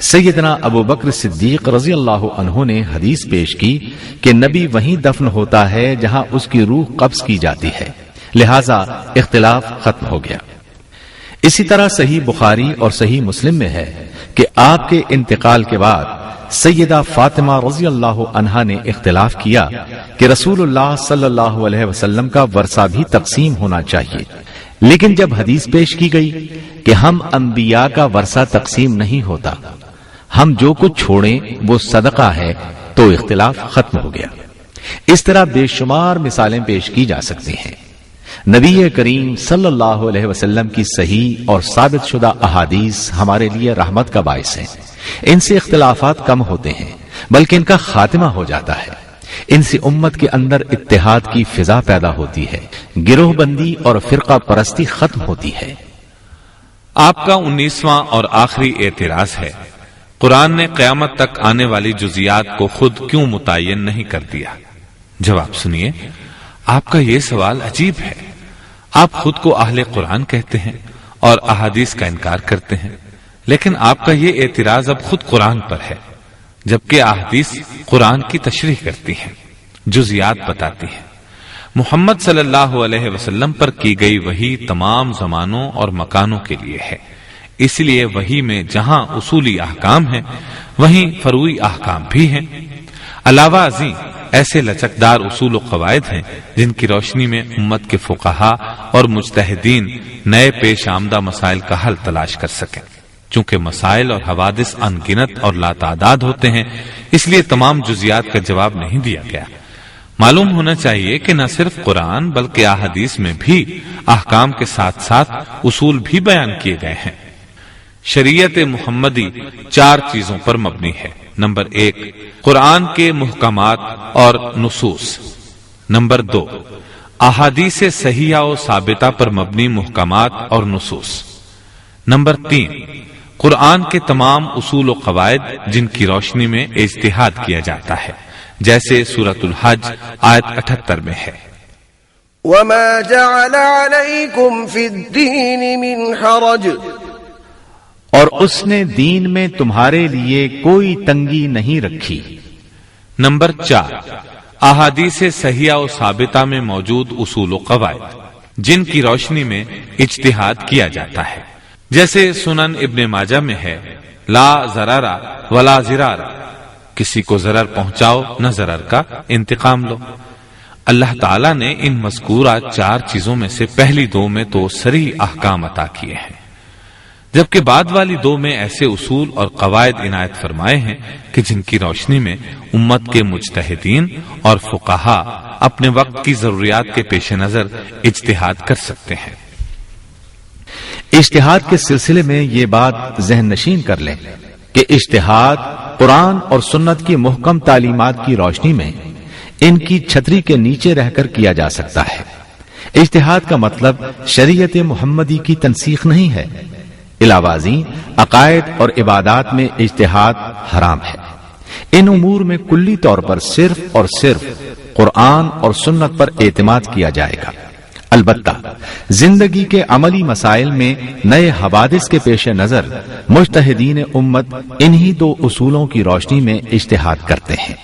سیدنا ابو بکر صدیق رضی اللہ عنہ نے حدیث پیش کی کہ نبی وہیں دفن ہوتا ہے جہاں اس کی روح قبض کی جاتی ہے، لہذا اختلاف ختم ہو گیا۔ اسی طرح صحیح بخاری اور صحیح مسلم میں ہے کہ آپ کے انتقال کے بعد سیدہ فاطمہ رضی اللہ عنہا نے اختلاف کیا کہ رسول اللہ صلی اللہ علیہ وسلم کا ورثہ بھی تقسیم ہونا چاہیے، لیکن جب حدیث پیش کی گئی کہ ہم انبیاء کا ورثہ تقسیم نہیں ہوتا، ہم جو کچھ چھوڑیں وہ صدقہ ہے، تو اختلاف ختم ہو گیا۔ اس طرح بے شمار مثالیں پیش کی جا سکتی ہیں۔ نبی کریم صلی اللہ علیہ وسلم کی صحیح اور ثابت شدہ احادیث ہمارے لیے رحمت کا باعث ہیں۔ ان سے اختلافات کم ہوتے ہیں بلکہ ان کا خاتمہ ہو جاتا ہے۔ ان سے امت کے اندر اتحاد کی فضا پیدا ہوتی ہے، گروہ بندی اور فرقہ پرستی ختم ہوتی ہے۔ آپ کا 19واں اور آخری اعتراض ہے، قرآن نے قیامت تک آنے والی جزیات کو خود کیوں متعین نہیں کر دیا؟ جواب سنیے، آپ کا یہ سوال عجیب ہے۔ آپ خود کو اہل قرآن کہتے ہیں اور احادیث کا انکار کرتے ہیں، لیکن آپ کا یہ اعتراض اب خود قرآن پر ہے، جبکہ احادیث قرآن کی تشریح کرتی ہیں، جزیات بتاتی ہیں۔ محمد صلی اللہ علیہ وسلم پر کی گئی وحی تمام زمانوں اور مکانوں کے لیے ہے، اس لیے وحی میں جہاں اصولی احکام ہیں وہیں فروعی احکام بھی ہیں۔ علاوہ ازیں ایسے لچکدار اصول و قواعد ہیں جن کی روشنی میں امت کے فقہا اور مجتہدین نئے پیش آمدہ مسائل کا حل تلاش کر سکیں۔ چونکہ مسائل اور حوادث ان گنت اور لاتعداد ہوتے ہیں، اس لیے تمام جزیات کا جواب نہیں دیا گیا۔ معلوم ہونا چاہیے کہ نہ صرف قرآن بلکہ احادیث میں بھی احکام کے ساتھ ساتھ اصول بھی بیان کیے گئے ہیں۔ شریعت محمدی 4 چیزوں پر مبنی ہے۔ نمبر 1، قرآن کے محکمات اور نصوص۔ نمبر 2، احادیث صحیحہ و ثابتہ پر مبنی محکمات اور نصوص۔ نمبر 3، قرآن کے تمام اصول و قواعد جن کی روشنی میں اجتہاد کیا جاتا ہے، جیسے سورۃ الحج آیت 78 میں ہے، وما جعل عليكم في الدين من حرج، اور اس نے دین میں تمہارے لیے کوئی تنگی نہیں رکھی۔ نمبر 4، احادیث صحیحہ و ثابتہ میں موجود اصول و قواعد جن کی روشنی میں اجتہاد کیا جاتا ہے، جیسے سنن ابن ماجہ میں ہے، لا ضرر ولا ضرار، کسی کو ضرر پہنچاؤ نہ ضرر کا انتقام لو۔ اللہ تعالیٰ نے ان مذکورہ 4 چیزوں میں سے پہلی 2 میں تو صریح احکام عطا کیے ہیں، جبکہ بعد والی 2 میں ایسے اصول اور قواعد عنایت فرمائے ہیں کہ جن کی روشنی میں امت کے مجتہدین اور فقہا اپنے وقت کی ضروریات کے پیش نظر اجتہاد کر سکتے ہیں۔ اجتہاد کے سلسلے میں یہ بات ذہن نشین کر لیں کہ اجتہاد قرآن اور سنت کی محکم تعلیمات کی روشنی میں ان کی چھتری کے نیچے رہ کر کیا جا سکتا ہے۔ اجتہاد کا مطلب شریعت محمدی کی تنسیخ نہیں ہے، علاوہ ازیں عقائد اور عبادات میں اجتہاد حرام ہے۔ ان امور میں کلی طور پر صرف اور صرف قرآن اور سنت پر اعتماد کیا جائے گا۔ البتہ زندگی کے عملی مسائل میں نئے حوادث کے پیش نظر مجتہدین امت انہی 2 اصولوں کی روشنی میں اجتہاد کرتے ہیں۔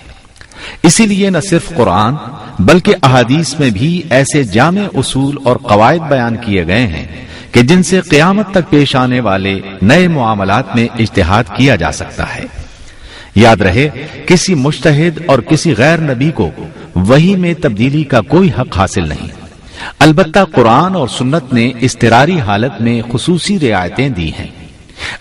اسی لیے نہ صرف قرآن بلکہ احادیث میں بھی ایسے جامع اصول اور قواعد بیان کیے گئے ہیں کہ جن سے قیامت تک پیش آنے والے نئے معاملات میں اجتہاد کیا جا سکتا ہے۔ یاد رہے، کسی مجتہد اور کسی غیر نبی کو وحی میں تبدیلی کا کوئی حق حاصل نہیں۔ البتہ قرآن اور سنت نے اضطراری حالت میں خصوصی رعایتیں دی ہیں۔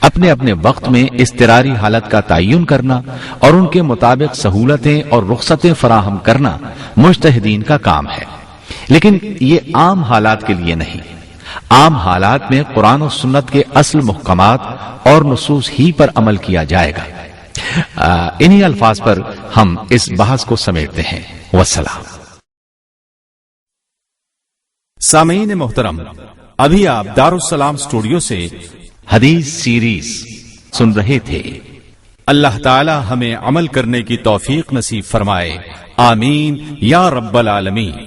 اپنے اپنے وقت میں اضطراری حالت کا تعین کرنا اور ان کے مطابق سہولتیں اور رخصتیں فراہم کرنا مجتہدین کا کام ہے، لیکن یہ عام حالات کے لیے نہیں۔ عام حالات میں قرآن و سنت کے اصل محکمات اور نصوص ہی پر عمل کیا جائے گا۔ انہی الفاظ پر ہم اس بحث کو سمیٹتے ہیں۔ والسلام۔ سامعین محترم، ابھی آپ دارالسلام اسٹوڈیو سے حدیث سیریز سن رہے تھے۔ اللہ تعالی ہمیں عمل کرنے کی توفیق نصیب فرمائے، آمین یا رب العالمین۔